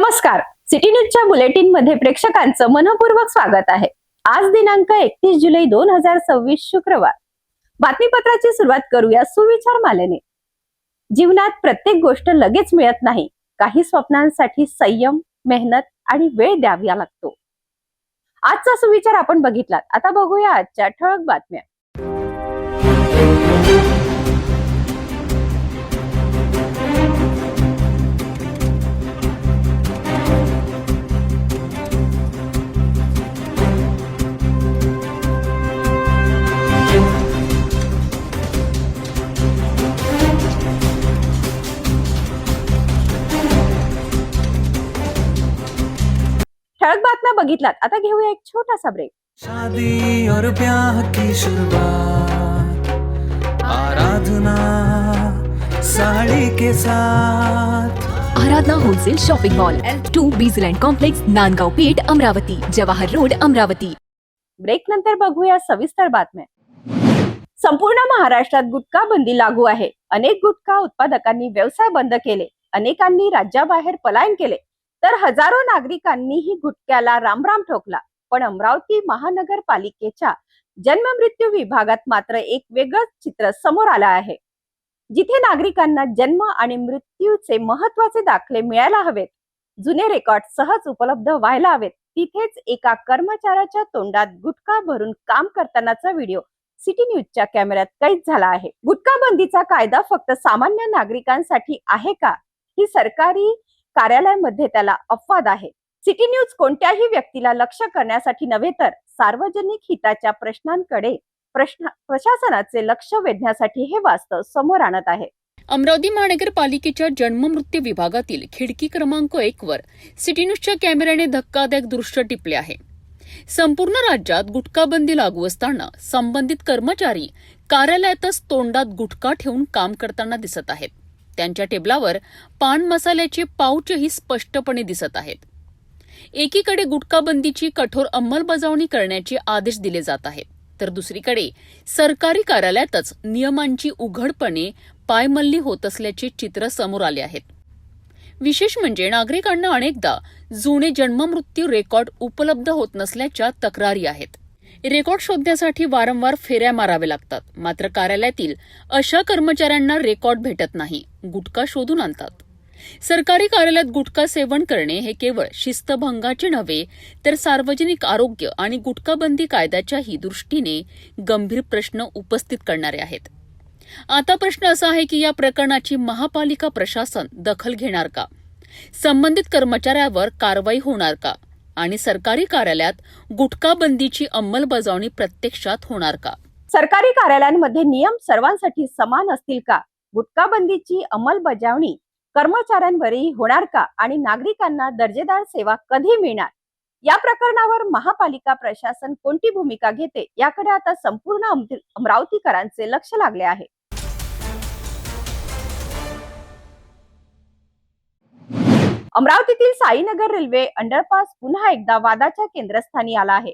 नमस्कार. सिटी न्यूजच्या बुलेटिन मध्ये प्रेक्षकांचं मनपूर्वक स्वागत आहे. आज दिनांक 31 जुलै 2026 शुक्रवार. बातमीपत्राची सुरुवात करूया सुविचार मालेने. जीवनात प्रत्येक गोष्ट लगेच मिळत नाही. काही स्वप्नांसाठी संयम, मेहनत आणि वेळ द्यावा लागतो. आजचा सुविचार आपण बघितलात. आता बघूया आजच्या ठळक बातम्या. ठळक बातम्या बघितलात. आता घेऊया एक छोटासा ब्रेक. शादी और ब्याह की शुरुआत आराधना साड़ी के साथ. Aradhana wholesale shopping mall, L2 बीझलँड complex, Nandgaon Peth, Amravati, Jawahar road, Amravati. Break नंतर बघूया सविस्तर बातम्या. संपूर्ण महाराष्ट्रात गुटखा बंदी लागू आहे. अनेक गुटखा उत्पादकांनी व्यवसाय बंद केले. अनेकांनी राज्याबाहेर पलायन केले, तर हजारो नागरिकांनीही गुटख्याला रामराम ठोकला. पण अमरावती महानगरपालिकेच्या जन्म मृत्यू विभागात मात्र एक वेगळंच चित्र समोर आलं आहे. जिथे नागरिकांना जन्म आणि मृत्यूचे महत्वाचे दाखले मिळायला हवेत, जुने रेकॉर्ड सहज उपलब्ध व्हायला हवेत, तिथेच एका कर्मचाऱ्याच्या तोंडात गुटखा भरून काम करतानाचा व्हिडिओ सिटी न्यूजच्या कॅमेऱ्यात कैद झाला आहे. गुटखा बंदीचा कायदा फक्त सामान्य नागरिकांसाठी आहे का? ही सरकारी कार्यालयामध्ये त्याला अपवाद आहे. सिटी न्यूज कोणत्याही व्यक्तीला लक्ष्य करण्यासाठी नव्हे, तर सार्वजनिक हिताच्या प्रश्नांकडे प्रशासनाचे लक्ष वेधण्यासाठी हे वास्तव समोर आणत आहे. अमरावती महानगरपालिकेच्या जन्म मृत्यू विभागातील खिडकी क्रमांक 1 वर सिटी न्यूजच्या कॅमेऱ्याने धक्कादायक दृश्य टिपले आहे. संपूर्ण राज्यात गुटखा बंदी लागू असताना संबंधित कर्मचारी कार्यालयातच तोंडात गुटखा ठेवून काम करताना दिसत आहेत. त्यांच्या टेबलावर पान मसाल्याचे पाऊचही स्पष्टपणे दिसत आहेत. एकीकडे गुटखा बंदीची कठोर अंमलबजावणी करण्याचे आदेश दिले जात आहेत, तर दुसरीकडे सरकारी कार्यालयातच नियमांची उघडपणे पायमल्ली होत असल्याचे चित्र समोर आले आहेत. विशेष म्हणजे नागरिकांना अनेकदा जुने जन्ममृत्यू रेकॉर्ड उपलब्ध होत नसल्याच्या तक्रारी आहेत. रेकॉर्ड शोधण्यासाठी वारंवार फेऱ्या माराव्या लागतात. मात्र कार्यालयातील अशा कर्मचाऱ्यांना रेकॉर्ड भेटत नाही, गुटखा शोधून आणतात. सरकारी कार्यालयात गुटखा सेवन करणे हे केवळ शिस्तभंगाचे नव्हे, तर सार्वजनिक आरोग्य आणि गुटखाबंदी कायद्याच्याही दृष्टीने गंभीर प्रश्न उपस्थित करणारे आहेत. आता प्रश्न असा आहे की या प्रकरणाची महापालिका प्रशासन दखल घेणार का? संबंधित कर्मचाऱ्यावर कारवाई होणार का? आणि सरकारी कार्यालयात गुटखा बंदीची अंमलबजावणी प्रत्यक्षात होणार का? सरकारी कार्यालयांमध्ये नियम सर्वांसाठी समान असतील का? गुटखा बंदीची अंमलबजावणी कर्मचाऱ्यांवरही होणार का? आणि नागरिकांना दर्जेदार सेवा कधी मिळणार? या प्रकरणावर महापालिका प्रशासन कोणती भूमिका घेते, याकडे आता संपूर्ण अमरावतीकरांचे लक्ष लागले आहे. अमरावतीतील साईनगर रेल्वे अंडरपास पुन्हा एकदा वादाच्या केंद्रस्थानी आला आहे.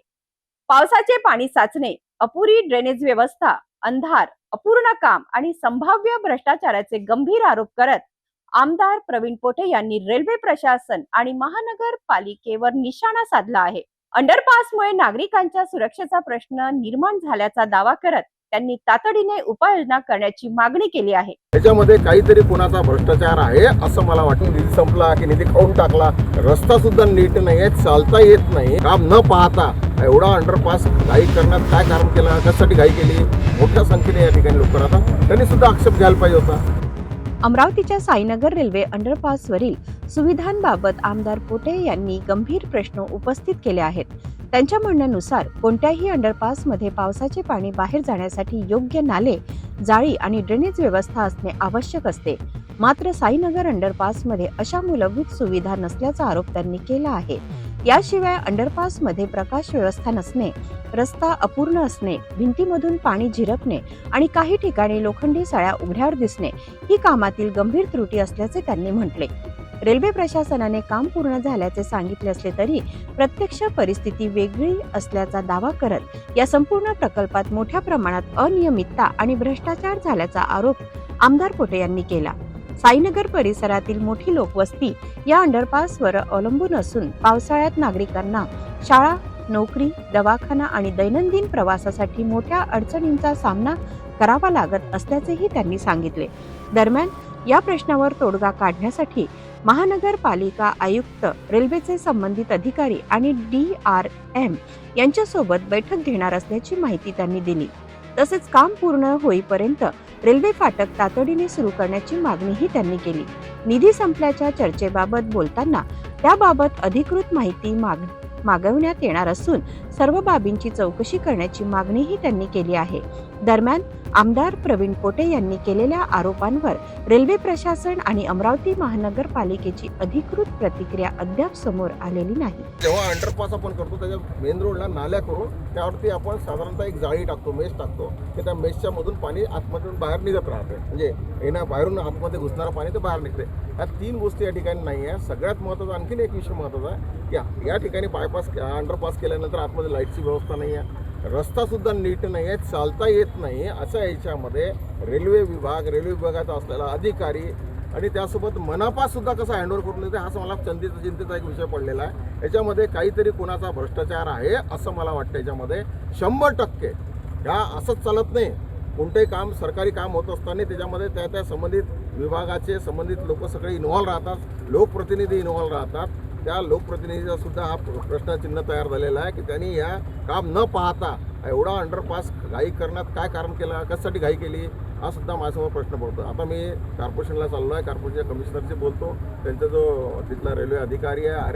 पावसाचे पाणी साचणे, अपुरी ड्रेनेज व्यवस्था, अंधार, अपूर्ण काम आणि संभाव्य भ्रष्टाचाराचे गंभीर आरोप करत आमदार प्रवीण पोटे यांनी रेल्वे प्रशासन आणि महानगरपालिकेवर निशाणा साधला आहे. अंडरपासमुळे नागरिकांच्या सुरक्षेचा प्रश्न निर्माण झाल्याचा दावा करत त्यांनी तातडीने उपाययोजना करण्याची मागणी केली आहे. त्याच्यामध्ये काहीतरी कोणाचा भ्रष्टाचार आहे असं मला वाटतं. निधी संपला की निधी खाऊन टाकला, रस्ता सुद्धा नीट नाहीये, चालता येत नाही. काम न पाहता एवढा अंडरपास घाई करण्यात काय कारण केलं, कशासाठी घाई केली? मोठ्या संख्येने या ठिकाणी लोक राहतात, त्यांनी सुद्धा आक्षेप घ्यायला पाहिजे होता. अमरावतीच्या साईनगर रेल्वे अंडरपासवरील सुविधांबाबत आमदार पोटे यांनी गंभीर प्रश्न उपस्थित केले आहेत. त्यांच्या म्हणण्यानुसार कोणत्याही अंडरपासमध्ये पावसाचे पाणी बाहेर जाण्यासाठी योग्य नाले, जाळी आणि ड्रेनेज व्यवस्था असणे आवश्यक असते. मात्र साईनगर अंडरपासमध्ये अशा मूलभूत सुविधा नसल्याचा आरोप त्यांनी केला आहे. याशिवाय अंडरपासमध्ये प्रकाश व्यवस्था नसणे, रस्ता अपूर्ण असणे, भिंतीमधून पाणी झिरपणे आणि काही ठिकाणी लोखंडी सळ्या उघड्यावर दिसणे ही कामातील गंभीर त्रुटी असल्याचे त्यांनी म्हटले. रेल्वे प्रशासनाने काम पूर्ण झाल्याचे सांगितले असले तरी प्रत्यक्ष परिस्थिती वेगळी असल्याचा दावा करत या संपूर्ण प्रकल्पात मोठ्या प्रमाणात अनियमितता आणि भ्रष्टाचार झाल्याचा आरोप आमदार पोटे यांनी केला. साईनगर परिसरातील मोठी लोकवस्ती या अंडरपासवर अवलंबून असून पावसाळ्यात नागरिकांना शाळा, नोकरी, दवाखाना आणि दैनंदिन प्रवासासाठी मोठ्या अडचणींचा सामना करावा लागत असल्याचेही त्यांनी सांगितले. दरम्यान या प्रश्नावर तोडगा काढण्यासाठी महानगरपालिका आयुक्त, रेल्वेचे संबंधित अधिकारी आणि DRM यांच्यासोबत बैठक घेणार असल्याची माहिती त्यांनी दिली. तसेच काम पूर्ण होईपर्यंत रेल्वे फाटक तातडीने सुरू करण्याची मागणीही त्यांनी केली. निधी संपल्याच्या चर्चेबाबत बोलताना त्याबाबत अधिकृत माहिती मागवण्यात येणार असून सर्व बाबींची चौकशी करण्याची मागणीही त्यांनी केली आहे. दरम्यान आमदार प्रवीण पोटे यांनी केलेल्या आरोपांवर रेल्वे प्रशासन आणि अमरावती महानगरपालिकेची अधिकृत प्रतिक्रिया अद्याप समोर आलेली नाही. जेव्हा अंडरपास आपण करतो त्याच्या मेन रोडला नाल्या करून त्यावरती आपण साधारणतः एक जाळी टाकतो, मेश टाकतो, की त्या मेशच्या मधून पाणी आतमधून बाहेर निघत राहते. म्हणजे बाहेरून आतमध्ये घुसणारं पाणी ते बाहेर निघते. या 3 गोष्टी या ठिकाणी नाही आहे. सगळ्यात महत्त्वाचा आणखीन एक विषय महत्त्वाचा आहे की या ठिकाणी अंडरपास केल्यानंतर आतमध्ये लाईटची व्यवस्था नाही आहे, रस्तासुद्धा नीट नाही आहे, चालता येत नाही. अशा याच्यामध्ये रेल्वे विभागाचा असलेला अधिकारी आणि त्यासोबत मनपासुद्धा कसा हँडओव्हर करून देते हा मला चिंतेचा एक विषय पडलेला आहे. याच्यामध्ये काहीतरी कोणाचा भ्रष्टाचार आहे असं मला वाटतं. याच्यामध्ये 100% ह्या असंच चालत नाही. कोणतेही काम, सरकारी काम होत असताना त्याच्यामध्ये त्या संबंधित विभागाचे संबंधित लोक सगळे इन्व्हॉल्व राहतात, लोकप्रतिनिधी इन्व्हॉल्व राहतात. त्या लोकप्रतिनिधीचा सुद्धा हा प्रश्नचिन्ह तयार झालेला आहे की त्यांनी या काम न पाहता एवढा अंडरपास घाई करण्यात काय कारण केलं, कशासाठी घाई केली हा सुद्धा माझ्यासमोर प्रश्न पडतो. आता मी कॉर्पोरेशनला चाललो आहे, कॉर्पोरेशनच्या कमिशनरशी बोलतो. त्यांचा जो तिथला रेल्वे अधिकारी आहे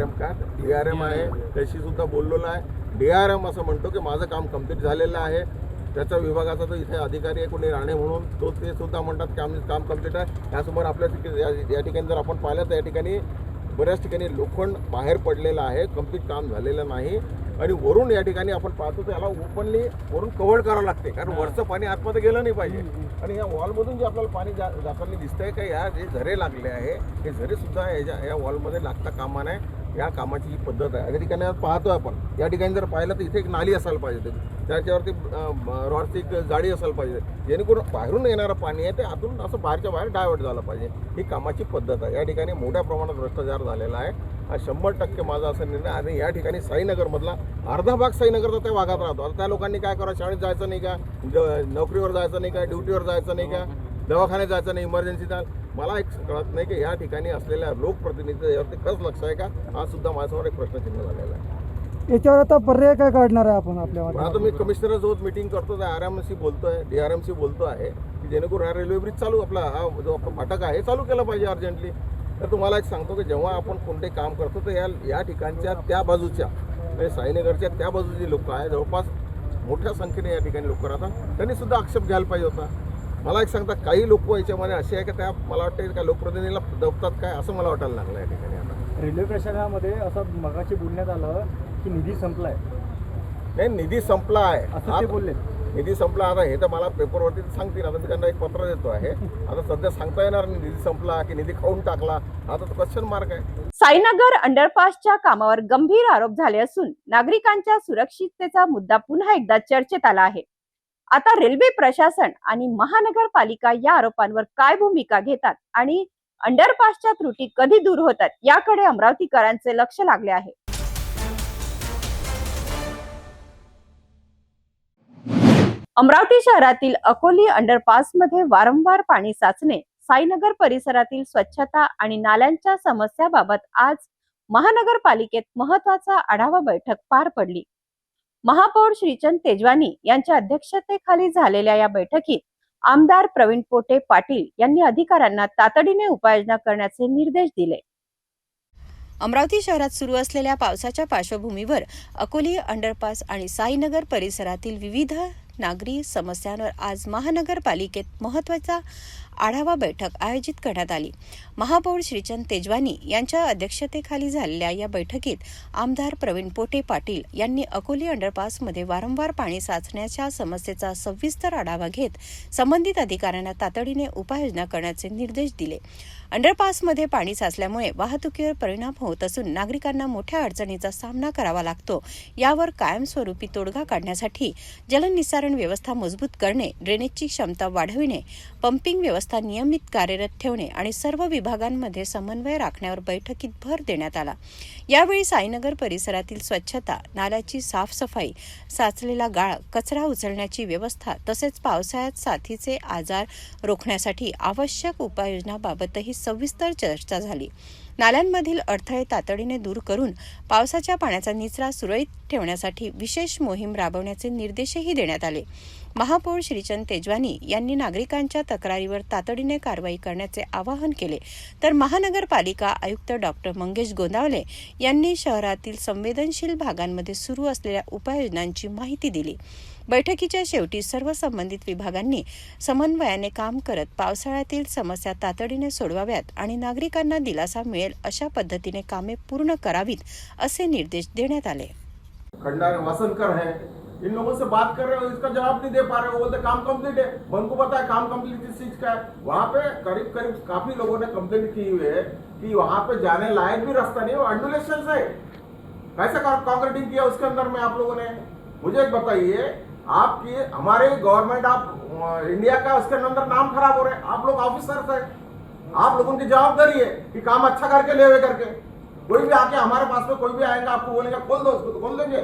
DRM आहे त्याशी सुद्धा बोललेलो आहे. DRM असं म्हणतो की माझं काम कंप्लीट झालेलं आहे. त्याच्या विभागाचा जो इथे अधिकारी आहे कोणी राणे म्हणून ते सुद्धा म्हणतात की काम कंप्लीट आहे. यासमोर आपल्या या ठिकाणी जर आपण पाहिलं तर या ठिकाणी बऱ्याच ठिकाणी लोखंड बाहेर पडलेलं आहे, कंप्लीट काम झालेलं नाही. आणि वरून या ठिकाणी आपण पाहतो तर याला ओपनली वरून कव्हर करावं लागते, कारण वरचं पाणी आतमध्ये गेलं नाही पाहिजे. आणि या वॉलमधून जे आपल्याला पाणी जाताना दिसतंय का या जे झरे लागले आहे हे झरेसुद्धा या वॉलमध्ये लागता कामा नये. या कामाची ही पद्धत आहे. या ठिकाणी पाहतो आपण, या ठिकाणी जर पाहिलं तर इथे एक नाली असायला पाहिजे, त्याच्यावरती रॉडची एक जाळी असायला पाहिजे, जेणेकरून बाहेरून येणारं पाणी आहे ते आतून असं बाहेरच्या बाहेर डायव्हर्ट झालं पाहिजे. ही कामाची पद्धत आहे. या ठिकाणी मोठ्या प्रमाणात भ्रष्टाचार झालेला आहे. हा 100% माझा असा निर्णय. आणि या ठिकाणी साईनगरमधला अर्धा भाग साईनगरचा त्या भागात राहतो. आता त्या लोकांनी काय करावं, शाळेत जायचं नाही का, नोकरीवर जायचं नाही का, ड्युटीवर जायचं नाही का, दवाखान्यात जायचं नाही, इमर्जन्सीचा. मला एक कळत नाही की या ठिकाणी असलेल्या लोकप्रतिनिधी यावरती खरंच लक्ष आहे का, हा सुद्धा माझ्यासमोर एक प्रश्नचिन्ह झालेला आहे. याच्यावर आता पर्याय काय काढणार आहे आपण आपल्या आता मी कमिशनरसोबत मिटिंग करतो, RMशी बोलतोय, DRMशी बोलतो आहे की जेणेकरून हा रेल्वे ब्रिज चालू, आपला हा जो फाटक आहे चालू केला पाहिजे अर्जंटली. तर तुम्हाला एक सांगतो की जेव्हा आपण कोणते काम करतो तर या ठिकाणच्या त्या बाजूच्या म्हणजे साईनगरच्या त्या बाजूचे लोक आहे, जवळपास मोठ्या संख्येने या ठिकाणी लोक राहतात, त्यांनी सुद्धा आक्षेप घ्यायला पाहिजे होता. मला एक सांगता, काही लोक याच्यामध्ये असे आहे की त्या मला वाटतं का लोकप्रतिनिधीला दबतात काय असं मला वाटायला लागलं या ठिकाणी. आता रेल्वे प्रशासनामध्ये असं मगाशी बोलण्यात आलं की निधी संपलाय. नाही, निधी संपला आहे असं ते बोलले. निधी संपला. आता हे तर मला पेपरवरती सांगतील. आता मी त्यांना एक पत्र देतो आहे. आता सध्या सांगता येणार नाही निधी संपला की निधी खाऊन टाकला, आता तो क्वेश्चन मार्क आहे. साईनगर अंडरपासच्या कामावर गंभीर आरोप झाले असून नागरिकांच्या सुरक्षिततेचा मुद्दा पुन्हा एकदा चर्चेत आला आहे. आता रेल्वे प्रशासन आणि महानगरपालिका या आरोपांवर काय भूमिका घेतात आणि अंडरपासच्या त्रुटी कधी दूर होतात याकडे अमरावतीकरांचे लक्ष लागले आहे. अमरावती शहरातील अकोली अंडरपासमध्ये वारंवार पाणी साचणे, साईनगर परिसरातील स्वच्छता आणि नाल्यांच्या समस्याबाबत आज महानगरपालिकेत महत्त्वाचा आढावा बैठक पार पडली. महापौर श्रीचंद तेजवानी यांच्या अध्यक्षतेखाली झालेल्या या बैठकीत आमदार प्रवीण पोटे पाटील यांनी अधिकाऱ्यांना तातडीने उपाययोजना करण्याचे निर्देश दिले. अमरावती शहरात सुरू असलेल्या पावसाच्या पार्श्वभूमीवर अकोली अंडरपास आणि साईनगर परिसरातील विविध नागरी समस्यांवर आज महानगरपालिकेत महत्त्वाचा आढावा बैठक आयोजित करण्यात आली. महापौर श्रीचंद तेजवानी यांच्या अध्यक्षतेखाली झालेल्या या बैठकीत आमदार प्रवीण पोटे पाटील यांनी अकोली अंडरपासमध्ये वारंवार पाणी साचण्याच्या समस्येचा सविस्तर आढावा घेत संबंधित अधिकाऱ्यांना तातडीने उपाययोजना करण्याचे निर्देश दिले. अंडरपासमध्ये पाणी साचल्यामुळे वाहतुकीवर परिणाम होत असून नागरिकांना मोठ्या अडचणीचा सामना करावा लागतो. यावर कायमस्वरूपी तोडगा काढण्यासाठी जलनिस्सारण व्यवस्था मजबूत करणे, ड्रेनेजची क्षमता वाढविणे, पंपिंग व्यवस्था व्यवस्था नियमित कार्यरत ठेवणे आणि सर्व विभागांमध्ये समन्वय राखण्यावर बैठकीत भर देण्यात आला. यावेळी साईनगर परिसरातील स्वच्छता, नाल्याची साफसफाई, साचलेला गाळ, कचरा उचलण्याची व्यवस्था तसेच पावसाळ्यात साथीचे आजार रोखण्यासाठी आवश्यक उपाययोजनाबाबतही सविस्तर चर्चा झाली. नाल्यांमधील अडथळे तातडीने दूर करून पावसाच्या पाण्याचा निचरा सुरळीत ठेवण्यासाठी विशेष मोहीम राबवण्याचे निर्देशही देण्यात आले. महापौर श्रीचंद तेजवानी यांनी नागरिकांच्या तक्रारीवर तातडीने कारवाई करण्याचे आवाहन केले, तर महानगरपालिका आयुक्त डॉक्टर मंगेश गोंदावले यांनी शहरातील संवेदनशील भागांमध्ये सुरू असलेल्या उपाययोजनांची माहिती दिली. बैठकीच्या शेवटी सर्व संबंधित विभागांनी समन्वयाने काम करत पावसाळ्यातील समस्या तातडीने सोडवाव्यात आणि नागरिकांना दिलासा मिळेल अशा पद्धतीने कामे पूर्ण करावीत असे निर्देश देण्यात आले. खंडार वासनकर है, इन लोगों से बात कर रहे हो, इसका जवाब नहीं दे पा रहे हो, बोलते काम कंप्लीट है. उनको पता है काम कंप्लीट किस चीज का है. वहाँ पे करीब करीब काफी लोगों ने कंप्लेंट की हुई है कि वहाँ पे जाने लायक भी रास्ता नहीं है, अंडुलेशंस है. कैसा कॉन्क्रीटिंग किया उसके अंदर में आप लोगों ने? मुझे एक बताइए, आपकी हमारे गवर्नमेंट ऑफ इंडिया का उसके अंदर नाम खराब हो रहा है. आप लोग ऑफिसर्स है, आप लोगों की जवाबदारी है कि काम अच्छा करके ले हुए करके. कोई भी आके हमारे पास में कोई भी आएगा आपको बोलेगा खोल दो उसको, तो खोल देंगे.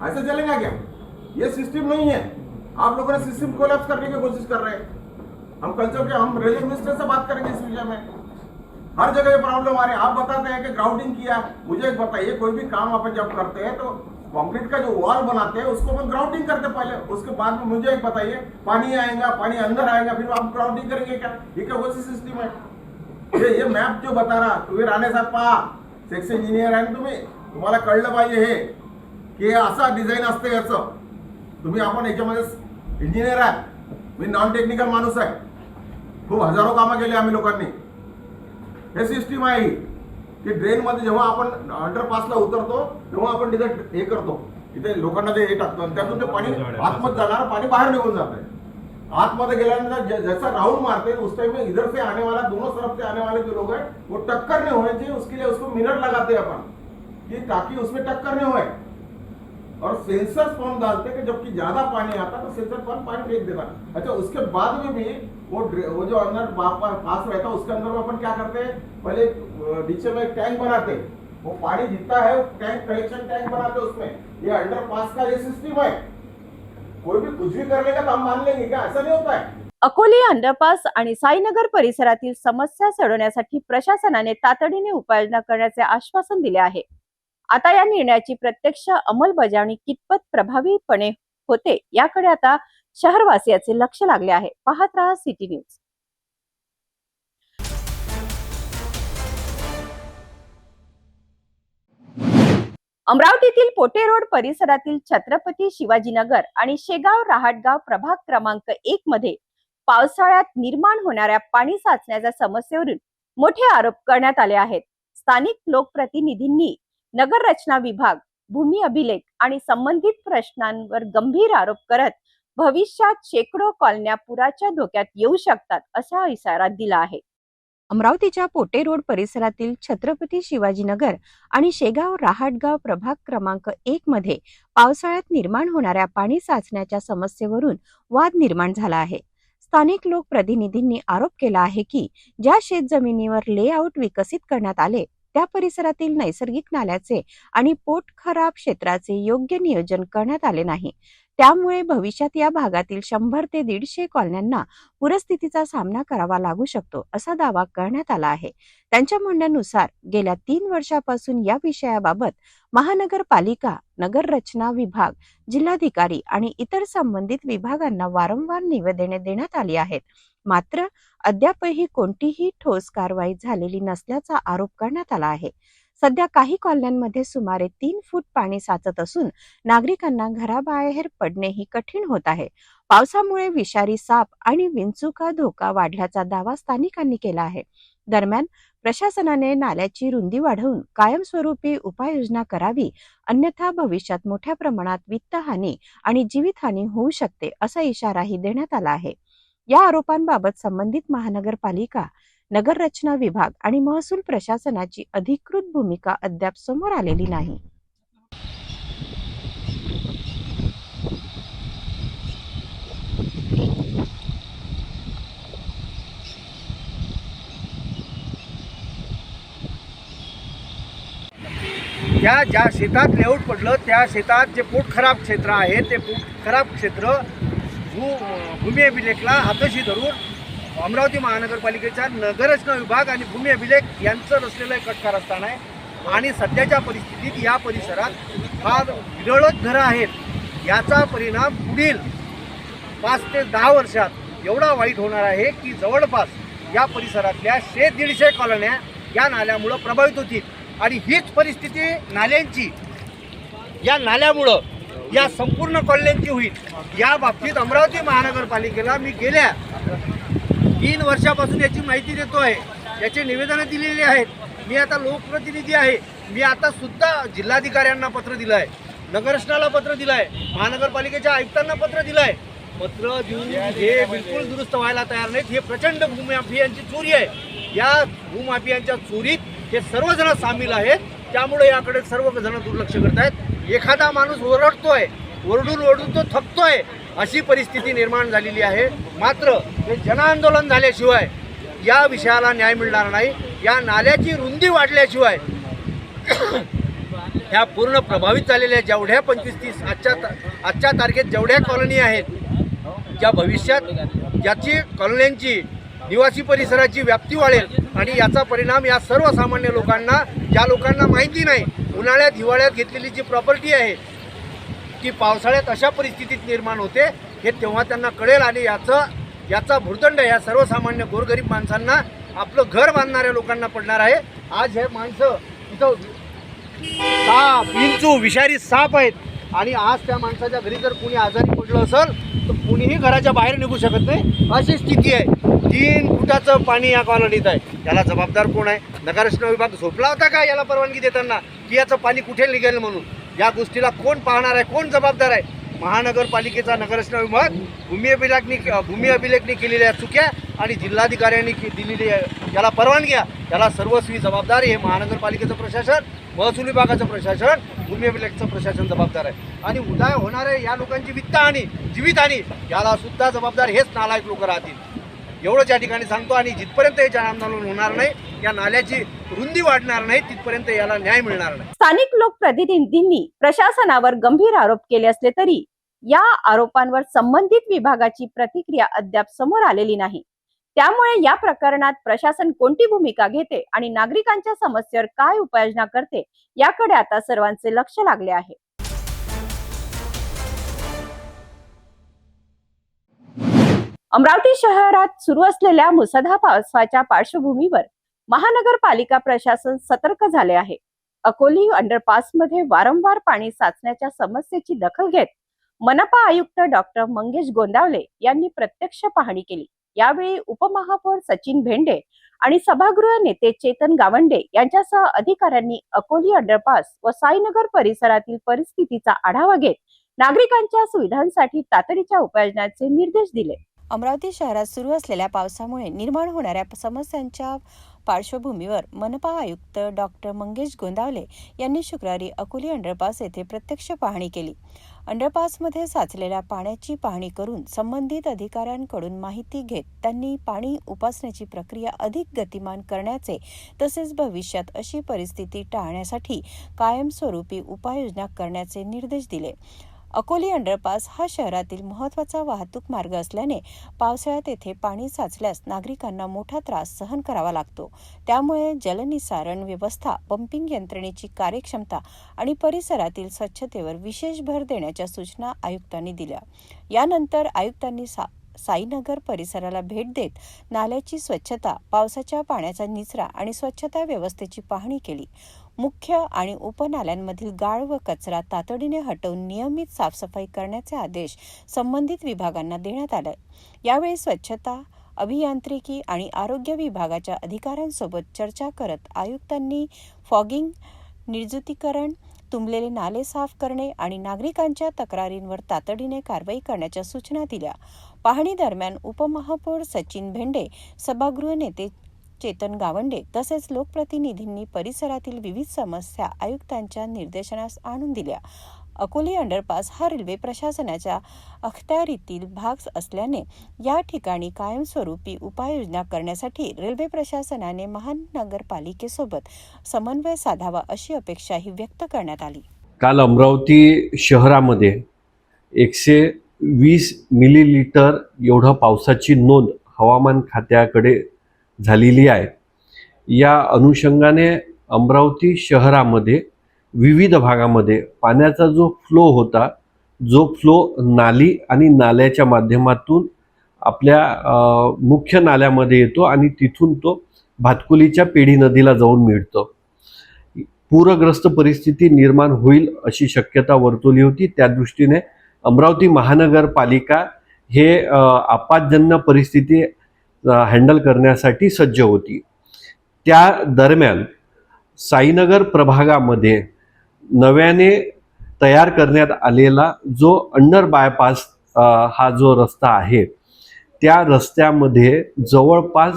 ऐसे चलेगा क्या? ये सिस्टम नहीं है. आप लोगों ने सिस्टम कोलैप्स करने की कोशिश कर रहे हैं. हम कल्चर के हम रेलवे मिनिस्टर से बात करेंगे इस विषय में. हर जगह ये प्रॉब्लम आ रही है. आप बताते हैं कि ग्राउंडिंग किया. मुझे एक बताइए, कोई भी काम अपन जब करते हैं तो कंक्रीट का जो वॉल बनाते हैं उसको अपन ग्राउंडिंग करते पहले, उसके बाद में मुझे एक बताइए, पानी आएगा, पानी अंदर आएगा, फिर आप ग्राउंडिंग करेंगे क्या? ये क्या वैसी सिस्टम है? ये मैप जो बता रहा, तुम्ही राणेसाहेब पहा, सेक्शन इंजिनियर आहे तुम्ही, तुम्हाला कळलं पाहिजे हे की असा डिझाईन असतं याचं. तुम्ही आपण याच्यामध्ये इंजिनियर आहे, मी नॉन टेक्निकल माणूस आहे. खूप हजारो कामं केली आम्ही लोकांनी. हे सिस्टीम आहे की ड्रेन मध्ये जेव्हा आपण अंडरपासला उतरतो तेव्हा आपण तिथे हे करतो, इथे लोकांना ते हे टाकतो आणि त्यातून ते पाणी आतमध्ये जाणार, पाणी बाहेर निघून जात आहे. आतमध्ये गेल्यानंतर जैसा राउंड मारते उस टाइम में इधर से आने वाला, दोनों तरफ से आने वाले जो लोग हैं वो टक्कर नहीं होने चाहिए. उसके लिए उसको मिरर लगाते हैं अपन कि ताकि उसमें टक्कर नहीं होए. और सेंसर पंप डालते कि जबकि ज्यादा पानी आता तो सेंसर पंप पानी फेंक देता. अच्छा, उसके बाद में भी वो जो अंदर पास रहता है उसके अंदर में अपन क्या करते हैं, पहले नीचे में एक टैंक बनाते, वो पानी जितना है टैंक कलेक्शन टैंक बनाते उसमें. ये अंडर पास का ये सिस्टम है. कोई भी कुछ भी कर लेगा तो हम मान लेंगे क्या? ऐसा नहीं होता है. अकोले अंडरपास आणि साईनगर परिसरातील समस्या सोडवण्यासाठी प्रशासनाने तातडीने उपाययोजना करण्याचे आश्वासन दिले आहे. आता या निर्णयाची प्रत्यक्ष अंमलबजावणी कितपत प्रभावीपणे होते याकडे आता शहरवासियाचे लक्ष लागले आहे. पाहत रहा सिटी न्यूज. अमरावतीतील पोटे रोड परिसरातील छत्रपती शिवाजीनगर आणि शेगाव रहाटगाव प्रभाग क्रमांक 1 मध्ये पावसाळ्यात निर्माण होणाऱ्या पाणी साचण्याच्या समस्येवरून मोठे आरोप करण्यात आले आहेत. स्थानिक लोकप्रतिनिधींनी नगर रचना विभाग, भूमी अभिलेख आणि संबंधित प्रश्नांवर गंभीर आरोप करत भविष्यात शेकडो कॉलन्या पुराच्या धोक्यात येऊ शकतात असा इशारा दिला आहे. अमरावतीच्या पोटे रोड परिसरातील छत्रपती शिवाजीनगर आणि शेगाव रहाटगाव प्रभाग क्रमांक 1 मध्ये पावसाळ्यात निर्माण होणाऱ्या पाणी साचण्याच्या समस्येवरून वाद निर्माण झाला आहे. स्थानिक लोकप्रतिनिधींनी आरोप केला आहे की ज्या शेतजमिनीवर लेआउट विकसित करण्यात आले त्या परिसरातील नैसर्गिक नाल्याचे आणि पोटखराब क्षेत्राचे योग्य नियोजन करण्यात आले नाही. त्यामुळे भविष्यात या भागातील 100 ते 150 कॉलन्यांना पूरस्थितीचा सामना करावा लागू शकतो असा दावा करण्यात आला आहे. त्यांच्या म्हणण्यानुसार गेल्या 3 वर्षापासून या विषयाबाबत महानगरपालिका, नगर रचना विभाग, जिल्हाधिकारी आणि इतर संबंधित विभागांना वारंवार निवेदने देण्यात आली आहेत. मात्र अद्यापही कोणतीही ठोस कारवाई झालेली नसल्याचा आरोप करण्यात आला आहे. सध्या काही कॉलन्यांमध्ये सुमारे 3 फूट पाणी साचत असून नागरिकांना घराबाहेर पडणेही कठीण होत आहे. पावसामुळे विषारी साप आणि विंचूचा धोका वाढल्याचा दावा स्थानिकांनी केला आहे. दरम्यान प्रशासनाने नाल्याची रुंदी वाढवून कायमस्वरूपी उपाययोजना करावी, अन्यथा भविष्यात मोठ्या प्रमाणात वित्तहानी आणि जीवितहानी होऊ शकते असा इशाराही देण्यात आला आहे. या आरोपांबाबत संबंधित महानगरपालिका, नगर रचना विभाग आणि महसूल प्रशासनाची अधिकृत भूमिका अद्याप समोर आलेली नाही. ज्या शेतात लेआउट पडलं त्या शेतात जे पोट खराब क्षेत्र आहे ते पोट खराब क्षेत्र भूमी अभिलेखला हातोशी धरून अमरावती महानगरपालिकेच्या नगररचना विभाग आणि भूमी अभिलेख यांचं रचलेलं एक कट कारस्थान आहे. आणि सध्याच्या परिस्थितीत या परिसरात फार विरळच घरं आहेत. याचा परिणाम पुढील 5 ते 10 वर्षात एवढा वाईट होणार आहे की जवळपास या परिसरातल्या 100-150 कॉलन्या या नाल्यामुळं प्रभावित होतील. आणि हीच परिस्थिती नाल्यांची या नाल्यामुळं या संपूर्ण कॉलन्यांची होईल. या बाबतीत अमरावती महानगरपालिकेला मी गेल्या 3 वर्षापासून याची माहिती देतो आहे. याचे निवेदनं दिलेली आहेत. मी आता लोकप्रतिनिधी आहे. मी आता सुद्धा जिल्हाधिकाऱ्यांना पत्र दिलं आहे, नगररचनाला पत्र दिलं आहे, महानगरपालिकेच्या आयुक्तांना पत्र दिलं आहे. पत्र देऊन हे बिलकुल दुरुस्त व्हायला तयार नाहीत. हे प्रचंड भूमाफियांची चोरी आहे. या भूमाफियांच्या चोरीत हे सर्वजण सामील आहेत. त्यामुळे याकडे सर्वजण दुर्लक्ष करत आहेत. एखादा माणूस ओरडतोय, ओरडून तो थकतोय, अशी परिस्थिती निर्माण झालेली आहे. मात्र हे जनआंदोलन झाल्याशिवाय या विषयाला न्याय मिळणार नाही. या नाल्याची रुंदी वाढल्याशिवाय ह्या पूर्ण प्रभावित झालेल्या जेवढ्या 25-30 आजच्या तारखेत जेवढ्या कॉलनी आहेत, ज्या भविष्यात ज्याची कॉलन्यांची निवासी परिसराची व्याप्ती वाढेल आणि याचा परिणाम या सर्वसामान्य लोकांना, ज्या लोकांना माहिती नाही, उन्हाळ्यात हिवाळ्यात घेतलेली जी प्रॉपर्टी आहे ती पावसाळ्यात अशा परिस्थितीत निर्माण होते, हे तेव्हा त्यांना कळेल. आणि याचा भुर्दंड या सर्वसामान्य गोरगरीब माणसांना, आपलं घर बांधणाऱ्या लोकांना पडणार आहे. आज हे माणसं इथं साप, विंचू, विषारी साप आहेत. आणि आज त्या माणसाच्या घरी जर कोणी आजारी पडलं असेल तर कोणीही घराच्या बाहेर निघू शकत नाही, अशी स्थिती आहे. 3 फुटाचं पाणी या कॉलनीत आहे. याला जबाबदार कोण आहे? नगररचना विभाग झोपला होता का याला परवानगी देताना की याचं पाणी कुठे निघेल म्हणून? या गोष्टीला कोण पाहणार आहे, कोण जबाबदार आहे? महानगरपालिकेचा नगररचना विभाग, भूमी अभिलेखनी केलेल्या चुक्या आणि जिल्हाधिकाऱ्यांनी दिलेली याला परवानग्या, याला सर्वस्वी जबाबदार हे महानगरपालिकेचं प्रशासन, महसूल विभागाचं प्रशासन, भूमी अभिलेखचं प्रशासन जबाबदार आहे. आणि उद्या होणारे या लोकांची वित्तहानी, जीवितहानी, याला सुद्धा जबाबदार हेच नालायक लोक राहतील. एवढंच या ठिकाणी सांगतो. आणि जिथपर्यंत हे जनआंदोलन होणार नाही, या नाल्याची रुंदी वाढणार नाही, तिथपर्यंत याला न्याय मिळणार नाही. स्थानिक लोकप्रतिनिधींनी प्रशासनावर गंभीर आरोप केले असले तरी या आरोपांवर संबंधित विभागाची प्रतिक्रिया अद्याप समोर आलेली नाही. त्यामुळे या प्रकरणात प्रशासन कोणती भूमिका घेते आणि नागरिकांच्या समस्येवर काय उपाययोजना करते याकडे आता सर्वांचे लक्ष लागले आहे. अमरावती शहरात सुरू असलेल्या मुसळधार पावसाच्या पार्श्वभूमीवर महानगरपालिका प्रशासन सतर्क झाले आहे. अकोली अंडरपासमध्ये वारंवार पाणी साचण्याच्या समस्येची दखल घेत मनपा आयुक्त डॉक्टर मंगेश गोंदावले यांनी प्रत्यक्ष पाहणी केली. यावेळी उपमहापौर सचिन भेंडे आणि सभागृह नेते चेतन गावंडे यांच्यासह अधिकाऱ्यांनी अकोली अंडरपास व साईनगर परिसरातील परिस्थितीचा आढावा घेत नागरिकांच्या सुविधांसाठी तातडीच्या उपाययोजनांचे निर्देश दिले. अमरावती शहरात सुरू असलेल्या पावसामुळे निर्माण होणाऱ्या समस्यांच्या पार्श्वभूमीवर मनपा आयुक्त डॉक्टर मंगेश गोंदावले यांनी शुक्रवारी अकोली अंडरपास येथे प्रत्यक्ष पाहणी केली. अंडरपासमध्ये साचलेल्या पाण्याची पाहणी करून संबंधित अधिकाऱ्यांकडून माहिती घेत त्यांनी पाणी उपसण्याची प्रक्रिया अधिक गतिमान करण्याचे तसेच भविष्यात अशी परिस्थिती टाळण्यासाठी कायमस्वरूपी उपाययोजना करण्याचे निर्देश दिले. अकोली अंडरपास हा शहरातील महत्त्वाचा वाहतूक मार्ग असल्याने पावसाळ्यात येथे पाणी साचल्यास नागरिकांना मोठा त्रास सहन करावा लागतो. त्यामुळे जलनिसारण व्यवस्था, पंपिंग यंत्रणेची कार्यक्षमता आणि परिसरातील स्वच्छतेवर विशेष भर देण्याच्या सूचना आयुक्तांनी दिल्या. यानंतर आयुक्तांनी साईनगर परिसराला भेट देत नाल्याची स्वच्छता, पावसाच्या पाण्याचा निचरा आणि स्वच्छता व्यवस्थेची पाहणी केली. मुख्य आणि उपनाल्यांमधील गाळ व कचरा तातडीने हटवून नियमित साफसफाई करण्याचे आदेश संबंधित विभागांना देण्यात आले. यावेळी स्वच्छता, अभियांत्रिकी आणि आरोग्य विभागाच्या अधिकाऱ्यांसोबत चर्चा करत आयुक्तांनी फॉगिंग, निर्जंतुकीकरण, तुंबलेले नाले साफ करणे आणि नागरिकांच्या तक्रारींवर तातडीने कारवाई करण्याच्या सूचना दिल्या. पाहणी दरम्यान उपमहापौर सचिन भेंडे, सभागृह नेते चेतन गावंडे तसेच लोकप्रतिनिधींनी परिसरातील विविध समस्या आयुक्तांच्या निर्देशनास आणून दिल्या. अकोले अंडरपास हा रेल्वे प्रशासनाच्या अखत्यारीतील भाग असल्याने या ठिकाणी कायमस्वरूपी उपाययोजना करण्यासाठी रेल्वे प्रशासनाने महानगरपालिकेसोबत समन्वय साधावा अशी अपेक्षाही व्यक्त करण्यात आली. काल अमरावती शहरामध्ये 120 मिलीलीटर एवढं पावसाची नोंद हवामान खात्याकडे झालेली आहे. या अनुषंगाने अमरावती शहरामध्ये विविध भागामध्ये पाण्याचा जो फ्लो होता, जो फ्लो नाली आणि नाल्याच्या माध्यमातून आपल्या मुख्य नाल्यामध्ये येतो आणि तिथून तो भातकुलीच्या पेढी नदीला जाऊन मिळतो. पूरग्रस्त परिस्थिती निर्माण होईल अशी शक्यता वर्तवली होती. त्या दृष्टीने अमरावती महानगरपालिका हे आपत्जन्य परिस्थिती हँडल करण्यासाठी सज्ज होती. त्या दरम्यान साईनगर प्रभागामध्ये नव्याने तयार करण्यात आलेला जो अंडर बायपास हा जो रस्ता आहे, त्या रस्त्यामध्ये जवळपास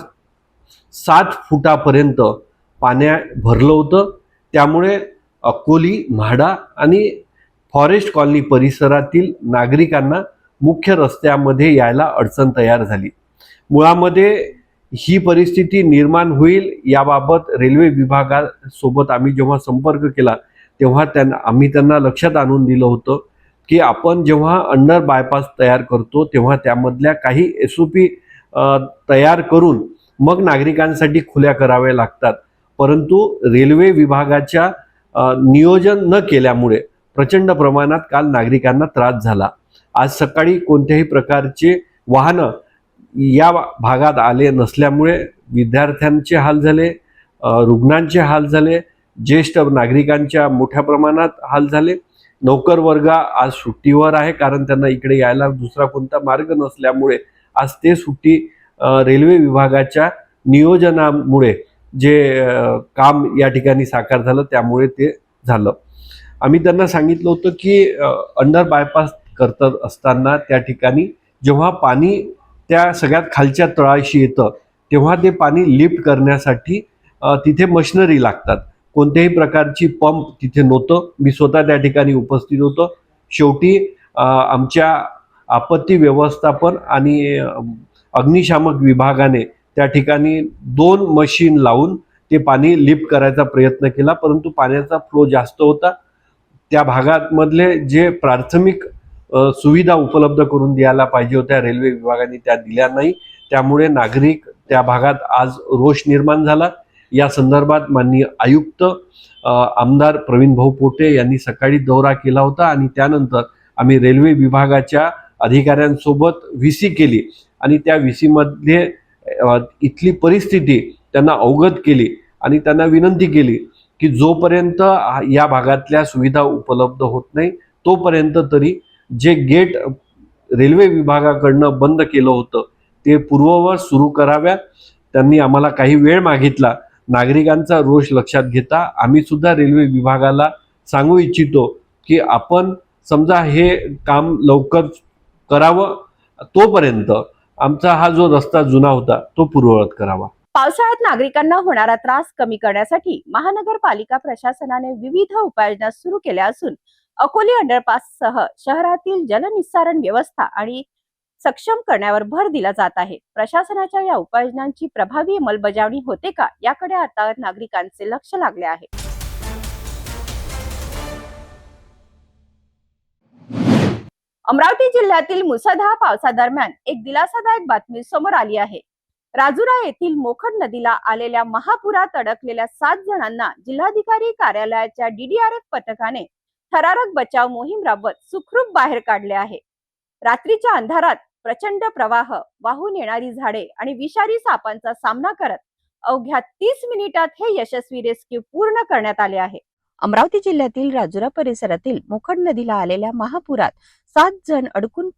7 फुटापर्यंत पाण्या भरलं होतं. त्यामुळे अकोली, म्हाडा आणि फॉरेस्ट कॉलनी परिसरातील नागरिकांना मुख्य रस्त्यामध्ये यायला अडचण तयार झाली. मुळामध्ये ही परिस्थिती निर्माण होईल याबाबत रेल्वे विभागासोबत आम्ही जेव्हा संपर्क केला तेव्हा आम्ही त्यांना लक्षात आणून दिलं होतं की आपण जेव्हा अंडर बायपास तयार करतो तेव्हा त्यामधल्या काही SOP तयार करून मग नागरिकांसाठी खुल्या कराव्या लागतात. परंतु रेल्वे विभागाच्या नियोजन न केल्यामुळे प्रचंड प्रमाणात काल नागरिकांना त्रास झाला. आज सकाळी कोणत्याही प्रकारचे वाहनं या भागात आले नसल्यामुळे विद्यार्थ्यांचे हाल झाले, रुग्णांचे हाल झाले, ज्येष्ठ नागरिकांच्या मोठ्या प्रमाणात हाल झाले. नोकर वर्ग आज सुट्टीवर आहे कारण त्यांना इकडे यायला दुसरा कोणता मार्ग नसल्यामुळे आज ते सुट्टी रेल्वे विभागाच्या नियोजनामुळे जे काम या ठिकाणी साकार झालं त्यामुळे ते झालं. आम्ही त्यांना सांगितलं होतं की अंडर बायपास करत असताना त्या ठिकाणी जेव्हा पाणी त्या सगळ्यात खालच्या तळाशी येतं तेव्हा ते पाणी लिफ्ट करण्यासाठी तिथे मशिनरी लागतात. कोणत्याही प्रकारची पंप तिथे नव्हतं. मी स्वतः त्या ठिकाणी उपस्थित होतो. शेवटी आमच्या आपत्ती व्यवस्थापन आणि अग्निशामक विभागाने त्या ठिकाणी 2 मशीन लावून ते पाणी लिफ्ट करायचा प्रयत्न केला, परंतु पाण्याचा फ्लो जास्त होता. त्या भागामधले जे प्राथमिक सुविधा उपलब्ध करून द्यायला पाहिजे होत्या रेल्वे विभागाने त्या दिल्या नाही. त्यामुळे नागरिक त्या भागात आज रोष निर्माण झाला. या संदर्भात माननीय आयुक्त आमदार प्रवीण भाऊ पोटे यांनी सकाळी दौरा केला होता आणि त्यानंतर आम्ही रेल्वे विभागाच्या अधिकाऱ्यांसोबत VC केली आणि त्या VC मध्ये इथली परिस्थिती त्यांना अवगत केली आणि त्यांना विनंती केली की जोपर्यंत या भागातल्या सुविधा उपलब्ध होत नाही तोपर्यंत तरी जे गेट रेल्वे विभागाकडनं बंद केलं होतं ते पूर्ववत सुरू कराव्या. त्यांनी आम्हाला काही वेळ मागितला. नागरिकांचा रोष लक्षात घेता आम्ही सुद्धा रेल्वे विभागाला सांगू इच्छितो की आपण समजा हे काम लवकर करावं, तोपर्यंत आमचा हा जो रस्ता जुना होता तो पूर्ववत करावा. पावसाळ्यात नागरिकांना होणारा त्रास कमी करण्यासाठी महानगरपालिका प्रशासनाने विविध उपाययोजना सुरू केल्या असून अकोले अंडरपाससह शहरातील जलनिस्सारण व्यवस्था आणि सक्षम करण्यावर भर दिला जात आहे. प्रशासनाच्या या उपाययोजनांची प्रभावी अंमलबजावणी होते का याकडे आता नागरिकांचे लक्ष लागले आहे. अमरावती जिल्ह्यातील मुसळधार पावसादरम्यान एक दिलासादायक बातमी समोर आली आहे. राजुरा येथील मोखड नदीला आलेल्या महापुरात अडकलेल्या 7 जणांना जिल्हाधिकारी कार्यालयाच्या DDRF पथकाने थरारक बचाव मोहीम राबवत सुखरूप बाहेर काढले आहे. रात्रीच्या अंधारात प्रचंड प्रवाह, वाहून येणारी झाडे आणि विषारी सापांचा सामना करत अवघ्या 30 मिनिटात हे यशस्वी रेस्क्यू पूर्ण करण्यात आले आहे. अमरावती जिल्ह्यातील राजुरा परिसरातील मोखड नदीला आलेल्या महापुरात 7 जण अडकून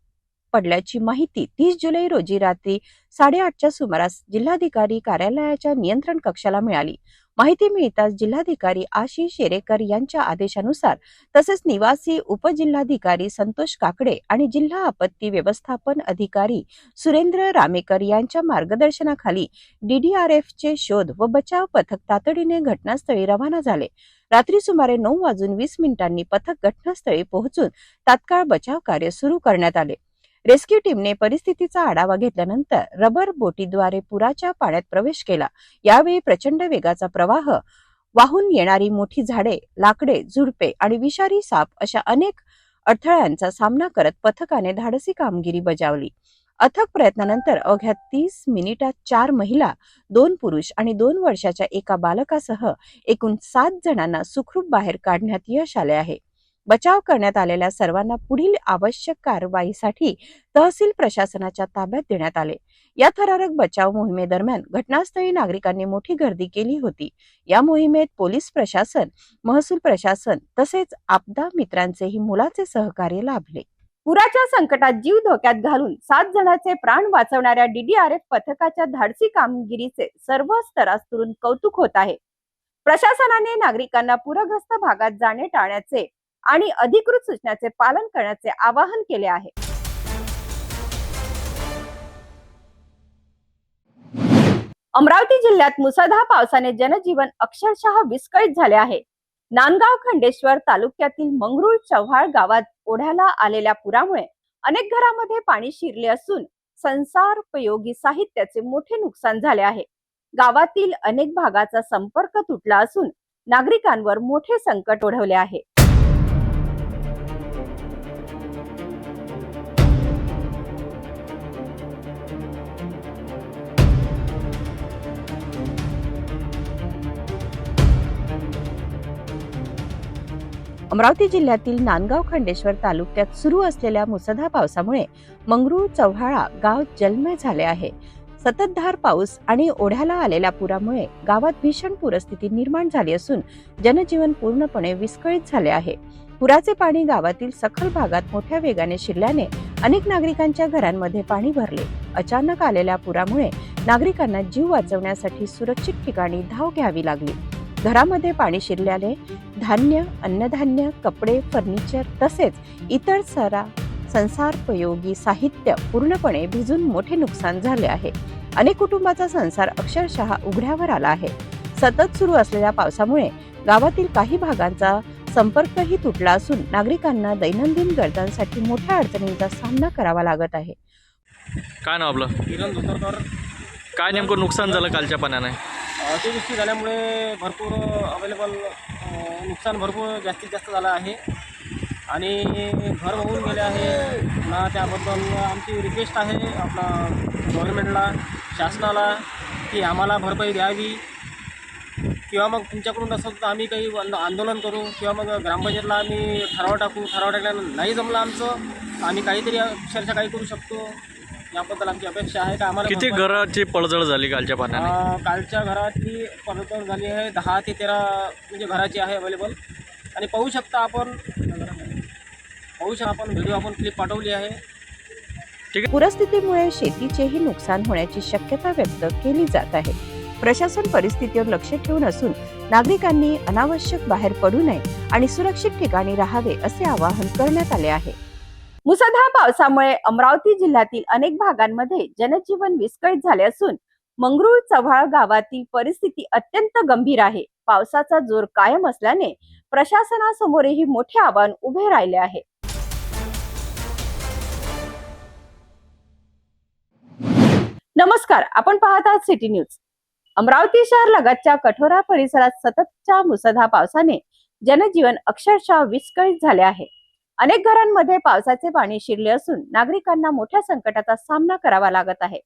पडल्याची माहिती 30 जुलै रोजी रात्री 8:30च्या सुमारास जिल्हाधिकारी कार्यालयाच्या नियंत्रण कक्षाला मिळाली. माहिती मिळताच जिल्हाधिकारी आशिष शेरेकर यांच्या आदेशानुसार तसेच निवासी उपजिल्हाधिकारी संतोष काकडे आणि जिल्हा आपत्ती व्यवस्थापन अधिकारी सुरेंद्र रामेकर यांच्या मार्गदर्शनाखाली DDRFचे शोध व बचाव पथक तातडीने घटनास्थळी रवाना झाले. रात्री सुमारे 9:20 पथक घटनास्थळी पोहोचून तात्काळ बचाव कार्य सुरू करण्यात आले. रेस्क्यू टीमने परिस्थितीचा आढावा घेतल्यानंतर रबर बोटीद्वारे पुराच्या पाण्यात प्रवेश केला. यावेळी प्रचंड वेगाचा प्रवाह, वाहून येणारी मोठी झाडे, लाकडे, झुडपे आणि विषारी साप अशा अनेक अडथळ्यांचा सामना करत पथकाने धाडसी कामगिरी बजावली. अथक प्रयत्नानंतर अवघ्या 30 मिनिटात 4 महिला, 2 पुरुष आणि 2 वर्षाच्या एका बालकासह एकूण 7 जणांना सुखरूप बाहेर काढण्यात यश आले आहे. बचाव करण्यात आलेल्या सर्वांना पुढील आवश्यक कारवाईसाठी तहसील प्रशासनाच्या ताब्यात देण्यात आले. या थरारक बचाव मोहिमेदरम्यान घटनास्थळी नागरिकांनी मोठी गर्दी केली होती. या मोहिमेत पोलीस प्रशासन, महसूल प्रशासन तसेच आपदा मित्रांचेही मोलाचे सहकार्य लाभले. पुराच्या संकटात जीव धोक्यात घालून 7 जणांचे प्राण वाचवणाऱ्या DDRF पथकाच्या धाडसी कामगिरीचे सर्व स्तरातून कौतुक होत आहे. प्रशासनाने नागरिकांना पूरग्रस्त भागात जाणे टाळण्याचे आणि अधिकृत सूचनांचे पालन करण्याचे आवाहन केले आहे. अमरावती जिल्ह्यात मुसळधार पावसाने जनजीवन अक्षरशः विस्कळीत झाले आहे. नांदगाव खंडेश्वर तालुक्यातील मंगरुळ चव्हाळ गावात ओढ्याला आलेल्या पुरामुळे अनेक घरांमध्ये पाणी शिरले असून संसारोपयोगी साहित्याचे मोठे नुकसान झाले आहे. गावातील अनेक भागाचा संपर्क तुटला असून नागरिकांवर मोठे संकट ओढवले आहे. अमरावती जिल्ह्यातील नांदगाव खंडेश्वर तालुक्यात सुरू असलेल्या मुसळधार पावसामुळे मंगरुळ चव्हाळा गाव जलमय झाले आहे. सततधार पाऊस आणि ओढ्याला आलेल्या पुरामुळे गावात भीषण पूरस्थिती निर्माण झाली असून जनजीवन पूर्णपणे विस्कळीत झाले आहे. पुराचे पाणी गावातील सखल भागात मोठ्या वेगाने शिरल्याने अनेक नागरिकांच्या घरांमध्ये पाणी भरले. अचानक आलेल्या पुरामुळे नागरिकांना जीव वाचवण्यासाठी सुरक्षित ठिकाणी धाव घ्यावी लागली. घरामध्ये पाणी शिरल्याने धान्य, अन्नधान्य, कपडे, फर्निचर तसेच इतर संसारोपयोगी साहित्य पूर्णपणे भिजून मोठे नुकसान झाले आहे. अनेक कुटुंबाचा संसार अक्षरशः उघड्यावर आला आहे. सतत सुरू असलेल्या पावसामुळे गावातील काही भागांचा संपर्कही तुटला असून नागरिकांना दैनंदिन गरजांसाठी मोठ्या अडचणींचा सामना करावा लागत आहे. काय नाव आपलं? किरण धोतरकर. काय नेमकं नुकसान झालं कालच्या पाण्याने? अतिवृष्टी झाल्यामुळे भरपूर अवेलेबल नुकसान भरपूर जास्तीत जास्त झालं आहे आणि घर वाहून गेले आहे ना. त्याबद्दल आमची रिक्वेस्ट आहे आपला गव्हर्नमेंटला, शासनाला की आम्हाला भरपाई द्यावी किंवा मग तुमच्याकडून असं तर आम्ही काही आंदोलन करू किंवा मग ग्रामपंचायतला आम्ही ठराव टाकू. ठराव टाकल्यानं नाही जमलं आमचं आम्ही काहीतरी अक्षरशः काही करू शकतो. याबद्दल आमची अपेक्षा आहे का आम्हाला. किती घराची पडझड झाली कालच्या पाण्याने? कालच्या घरातली पडझड झाली आहे 10 ते 13 म्हणजे घराची आहे अवेलेबल. आणि पाहू शकता आपण व्हिडिओ आपण क्लिप पाठवली आहे. पूरस्थितीमुळे शेतीचेही नुकसान होण्याची शक्यता व्यक्त केली जात आहे. प्रशासन परिस्थितीवर लक्ष ठेवून असून नागरिकांनी अनावश्यक बाहेर पडू नये आणि सुरक्षित ठिकाणी राहावे असे आवाहन करण्यात आले आहे. मुसळधार पावसामुळे अमरावती जिल्ह्यातील अनेक भागांमध्ये जनजीवन विस्कळीत झाले असून मंगरुळ चव्हाळ गावातील परिस्थिती अत्यंत गंभीर आहे. पावसाचा जोर कायम असल्याने प्रशासनासमोरही मोठे आव्हान उभे राहिले आहे. नमस्कार, आपण पाहत आहात सिटी न्यूज. अमरावती शहर लगतच्या कठोरा परिसरात सततच्या मुसळधार पावसाने जनजीवन अक्षरशः विस्कळीत झाले आहे. अनेक घरांमध्ये पावसाचे पाणी शिरले असून नागरिकांना मोठ्या संकटाचा सामना करावा लागत आहे.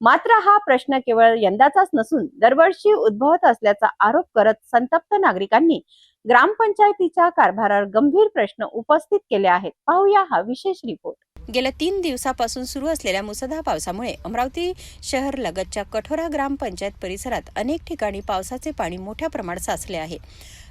मात्र हा प्रश्न केवळ यंदाचाच नसून दरवर्षी उद्भवत असल्याचा आरोप करत संतप्त नागरिकांनी ग्रामपंचायतीच्या कारभारावर गंभीर प्रश्न उपस्थित केले आहेत. पाहूया हा विशेष रिपोर्ट. गेल्या 3 दिवसापासून सुरू असलेल्या मुसळधार पावसामुळे अमरावती शहर लगतच्या कठोरा ग्रामपंचायत परिसरात अनेक ठिकाणी पावसाचे पाणी मोठ्या प्रमाणात साचले आहे.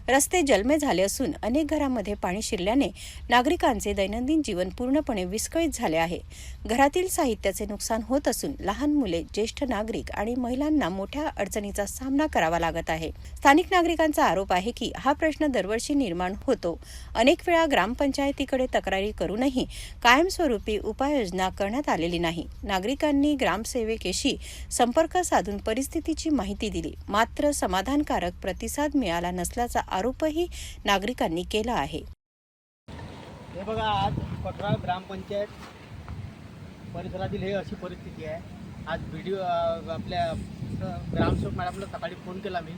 रस्ते जलमय झाले असून अनेक घरांमध्ये पाणी शिरल्याने नागरिकांचे दैनंदिन जीवन पूर्णपणे विस्कळीत झाले आहे. घरातील साहित्याचे नुकसान होत असून लहान मुले, ज्येष्ठ नागरिक आणि महिलांना मोठ्या अडचणीचा सामना करावा लागत आहे. स्थानिक नागरिकांचा आरोप आहे की हा प्रश्न दरवर्षी निर्माण होतो. अनेक वेळा ग्रामपंचायतीकडे तक्रारी करूनही कायमस्वरूपी उपाययोजना करण्यात आलेली नाही. नागरिकांनी ग्रामसेवकेशी संपर्क साधून परिस्थितीची माहिती दिली, मात्र समाधानकारक प्रतिसाद मिळाला नसल्याचा आरोपही नागरिकांनी केला आहे. हे बघा, आज कठोरा ग्रामपंचायत परिसरातील हे अशी परिस्थिती आहे. आज व्हिडिओ आपल्या ग्रामसेवक मॅडमला सकाळी फोन केला मी,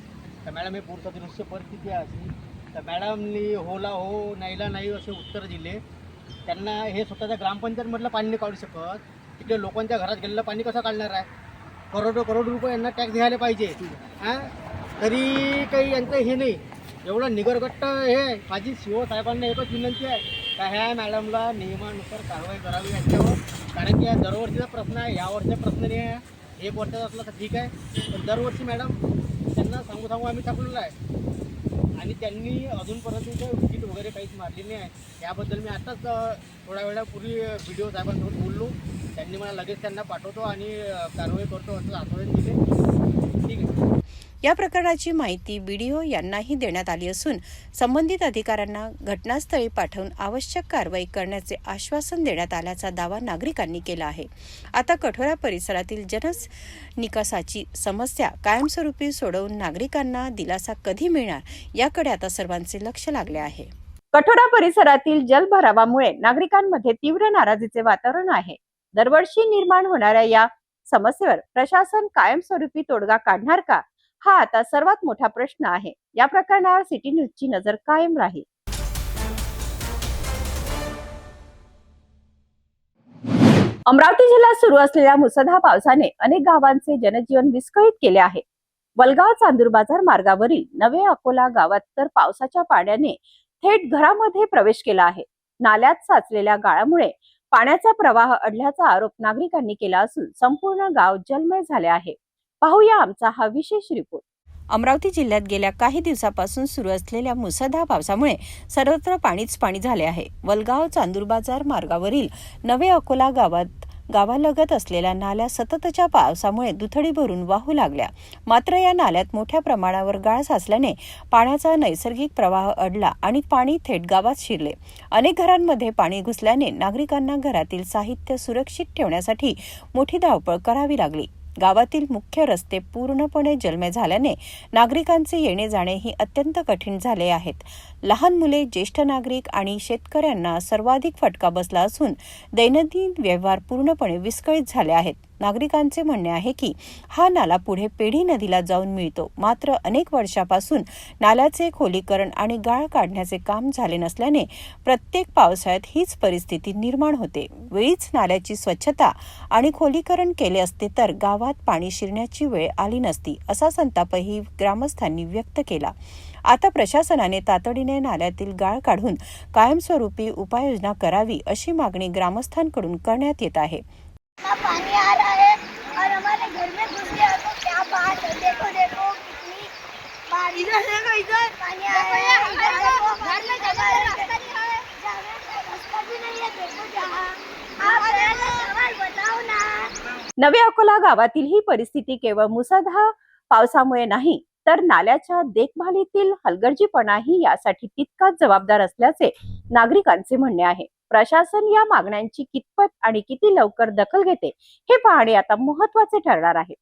तर मॅडम हे पूर सदृश्य परिस्थिती आहे अशी. तर मॅडमनी होला हो, नाहीला नाही असे उत्तर दिले. त्यांना हे स्वतःच्या ग्रामपंचायतमधलं पाणी नाही काढू शकत, तिथे लोकांच्या घरात गेलेलं पाणी कसं काढणार आहे? करोड रुपये यांना टॅक्स द्यायला पाहिजे. हां, तरी काही यांचं हे नाही. एवढं निगरगट्ट हे माझी सीओ साहेबांना एकच विनंती आहे का ह्या मॅडमला नियमानुसार कारवाई करावी यांच्यावर, कारण की हा दरवर्षीचा प्रश्न आहे, या वर्षाचा प्रश्न नाही आहे. एक वर्षाचा असला तर ठीक आहे, पण दरवर्षी मॅडम त्यांना सांगू आम्ही थकलेलो आहे आणि त्यांनी अजूनपर्यंत विजिट वगैरे काहीच मारली नाही आहे. याबद्दल मी आताच थोड्या वेळापूर्वी व्हिडिओ साहेबांसोबत बोललो. त्यांनी मला लगेच त्यांना पाठवतो आणि कारवाई करतो असं आश्वासन दिले. ठीक आहे. या प्रकरणाची माहिती BDO यांनाही देण्यात आली असून संबंधित अधिकाऱ्यांना घटनास्थळी पाठवून आवश्यक कारवाई करण्याचे आश्वासन देण्यात आल्याचा दावा नागरिकांनी केला आहे. आता कठोरा परिसरातील निकासाची समस्या कायमस्वरूपी सोडवून नागरिकांना दिलासा कधी मिळणार याकडे आता सर्वांचे लक्ष लागले आहे. कठोरा परिसरातील जलभरावामुळे नागरिकांमध्ये तीव्र नाराजीचे वातावरण आहे. दरवर्षी निर्माण होणाऱ्या या समस्येवर प्रशासन कायमस्वरूपी तोडगा काढणार का, हा आता सर्वात मोठा प्रश्न आहे. या प्रकरणावर सिटी न्यूजची नजर कायम राहील. अमरावती जिल्ह्यात सुरू असलेल्या मुसळधार पावसाने अनेक गावांचे जनजीवन विस्कळीत केले आहे. वलगाव चांदूर बाजार मार्गावरील नवे अकोला गावात तर पावसाच्या पाण्याने थेट घरामध्ये प्रवेश केला आहे. नाल्यात साचलेल्या गाळामुळे पाण्याचा प्रवाह अडल्याचा आरोप नागरिकांनी केला असून संपूर्ण गाव जलमय झाले आहे. पाहूया आमचा हा विशेष रिपोर्ट. अमरावती जिल्ह्यात गेल्या काही दिवसापासून सुरू असलेल्या मुसळधार पावसामुळे सर्वत्र पाणीच पाणी झाले आहे. वलगाव चांदूर बाजार मार्गावरील नवे अकोला गावालगत असलेल्या नाल्या सततच्या पावसामुळे दुथडी भरून वाहू लागल्या. मात्र या नाल्यात मोठ्या प्रमाणावर गाळ साचल्याने पाण्याचा नैसर्गिक प्रवाह अडला आणि पाणी थेट गावात शिरले. अनेक घरांमध्ये पाणी घुसल्याने नागरिकांना घरातील साहित्य सुरक्षित ठेवण्यासाठी मोठी धावपळ करावी लागली. गावातील मुख्य रस्ते पूर्णपणे जलमय झाल्याने नागरिकांचे येणे जाणेही अत्यंत कठीण झाले आहेत. लहान मुले, ज्येष्ठ नागरिक आणि शेतकऱ्यांना सर्वाधिक फटका बसला असून दैनंदिन व्यवहार पूर्णपणे विस्कळीत झाले आहेत. नागरिकांचे म्हणणे आहे की हा नाला पुढे पेढी नदीला जाऊन मिळतो, मात्र अनेक वर्षापासून नाल्याचे खोलीकरण आणि गाळ काढण्याचे काम झाले नसल्याने प्रत्येक पावसाळ्यात हीच परिस्थिती निर्माण होते. वेळीच नाल्याची स्वच्छता आणि खोलीकरण केले असते तर गावात पाणी शिरण्याची वेळ आली नसती, असा संतापही ग्रामस्थांनी व्यक्त केला. आता प्रशासनाने तातडीने नाल्यातील गाळ काढून कायमस्वरूपी उपाययोजना करावी अशी मागणी ग्रामस्थांकडून करण्यात येत आहे. पानी आ रहा है और हमारे घर में घुस गया तो क्या बात है। देखो कितनी बारिश, इधर देखो, इधर पानी आ रहा है, इधर देखो घर में जगह रास्ता नहीं है, रास्ता भी नहीं है। देखो जहाँ आप सवाल बताओ ना। नवे अकोला गावातील ही परिस्थिती केवळ मुसळधार पावसामुळे नाही तर नाल्याच्या देखभालीतील हलगर्जीपणाही यासाठी तितकाच जबाबदार असल्याचे नागरिकांचे म्हणणे आहे. प्रशासन या मागण्यांची कितपत आणि किती लवकर दखल घेते हे पाहणे आता महत्त्वाचे ठरणार आहे.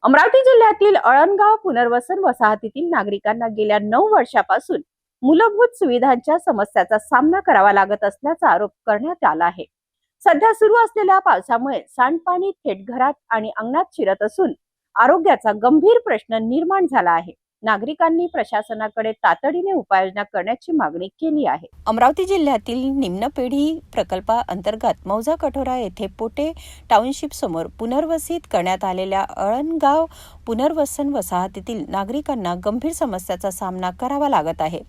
अमरावती जिल्ह्यातील अळणगाव पुनर्वसन वसाहतीतील नागरिकांना गेल्या 9 वर्षापासून मूलभूत सुविधांच्या समस्याचा सामना करावा लागत असल्याचा आरोप करण्यात आला आहे. सध्या सुरू असलेल्या पावसामुळे सांडपाणी थेट घरात आणि अंगणात शिरत असून आरोग्याचा गंभीर प्रश्न निर्माण झाला आहे. नागरिकांनी प्रशासनाकडे तातडीने उपाययोजना करण्याची मागणी केली आहे. अमरावती जिल्ह्यातील निम्नपेढी प्रकल्पाअंतर्गत मौजा कठोरा येथे पोटे टाउनशिप समोर पुनर्वसित करण्यात आलेल्या अळणगाव पुनर्वसन वसाहतीतील नागरिकांना गंभीर समस्याचा सामना करावा लागत आहे.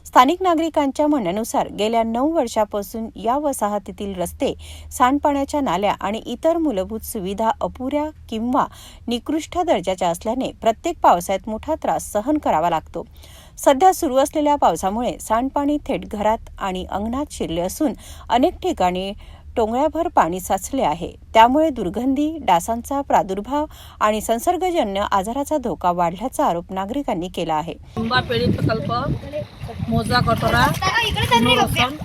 स्थानिक नागरिकांच्या म्हणण्यानुसार गेल्या 9 वर्षापासून या वसाहतीतील रस्ते, सांडपाण्याच्या नाल्या आणि इतर मूलभूत सुविधा अपुऱ्या किंवा निकृष्ट दर्जाच्या असल्याने प्रत्येक पावसाळ्यात मोठा त्रास सहन करावा लागतो. सध्या सुरू असलेल्या पावसामुळे सांडपाणी थेट घरात आणि अंगणात शिरले असून अनेक ठिकाणी टोंगळ्याभर पाणी साचले आहे. त्यामुळे दुर्गंधी, डासांचा प्रादुर्भाव आणि संसर्गजन्य आजाराचा धोका वाढल्याचा आरोप नागरिकांनी केला आहे. पेढी प्रकल्प मौजा कठोरा पुनर्वसन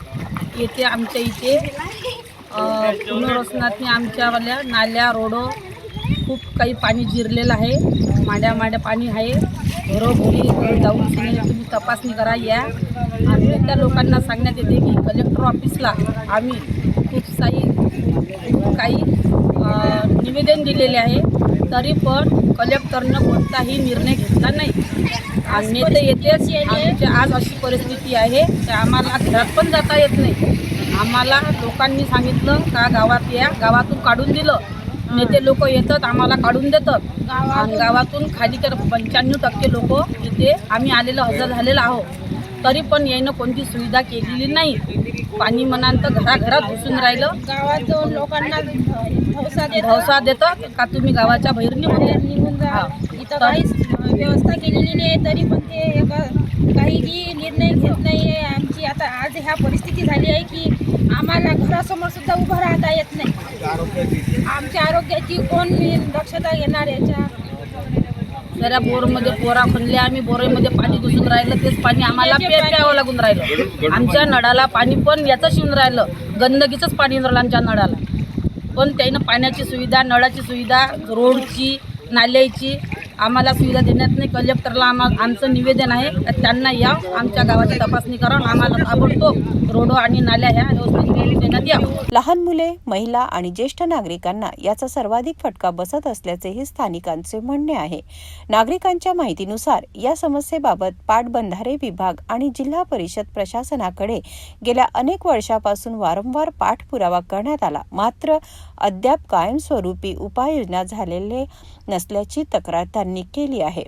येथे आमच्या इथे पुनर्वसनात आमच्यावाल्या नाल्या रोडो खूप काही पाणी जिरलेलं आहे. माड्या पाणी आहे. घरोघरी जाऊन तुम्ही तपासणी करा या. आणि त्या लोकांना सांगण्यात येते की कलेक्टर ऑफिसला आम्ही खूप काही निवेदन दिलेले आहे, तरी पण कलेक्टरनं कोणताही निर्णय घेतला नाही. आणि ते येतेच आमची आज अशी परिस्थिती आहे की आम्हाला घरात पण जाता येत नाही. आम्हाला लोकांनी सांगितलं का गावात या, गावातून काढून दिलं. नेते लोक येतात, आम्हाला काढून देतात. आणि गावातून खाली तर 95% लोक इथे आम्ही आलेलं हजर झालेलं आहोत. तरी पण यानं कोणती सुविधा केलेली नाही. पाणी म्हणाल तर घराघरात घुसून राहिलं. गावात जाऊन लोकांना भरवसा देतात का तुम्ही गावाच्या बाहेर निघून जा. इथं काहीच व्यवस्था केलेली नाही, तरी पण ते काही निर्णय घेत नाही आहे. आमची आता आज ह्या परिस्थिती झाली आहे की आम्हाला घरासमोर सुद्धा उभं राहता येत नाही. आमच्या आरोग्याची कोण दक्षता घेणार याच्या. जरा बोरमध्ये पोरा खणल्या आम्ही, बोरेमध्ये पाणी घुसून राहिलं. तेच पाणी आम्हाला प्यावं लागून राहिलं. आमच्या नळाला पाणी पण याचंच येऊन राहिलं, गंदगीचंच पाणी येऊन राहिलं आमच्या नळाला. पण त्यानं पाण्याची सुविधा, नळाची सुविधा, रोडची, नाल्याची आम्हाला सुविधा देण्यात नाही. कलेक्टरला आमचं निवेदन आहे त्यांना या आमच्या गावाची तपासणी करा. आम्हाला ताबडतोब रोड आणि नाल्या ह्या व्यवस्थित देण्यात यावं. लहान मुले, महिला आणि ज्येष्ठ नागरिकांना याचा सर्वाधिक फटका बसत असल्याचेही स्थानिकांचे म्हणणे आहे. नागरिकांच्या माहितीनुसार या समस्येबाबत पाटबंधारे विभाग आणि जिल्हा परिषद प्रशासनाकडे गेल्या अनेक वर्षापासून वारंवार पाठपुरावा करण्यात आला, मात्र अद्याप कायमस्वरूपी उपाययोजना झालेले नसल्याची तक्रार त्यांनी केली आहे.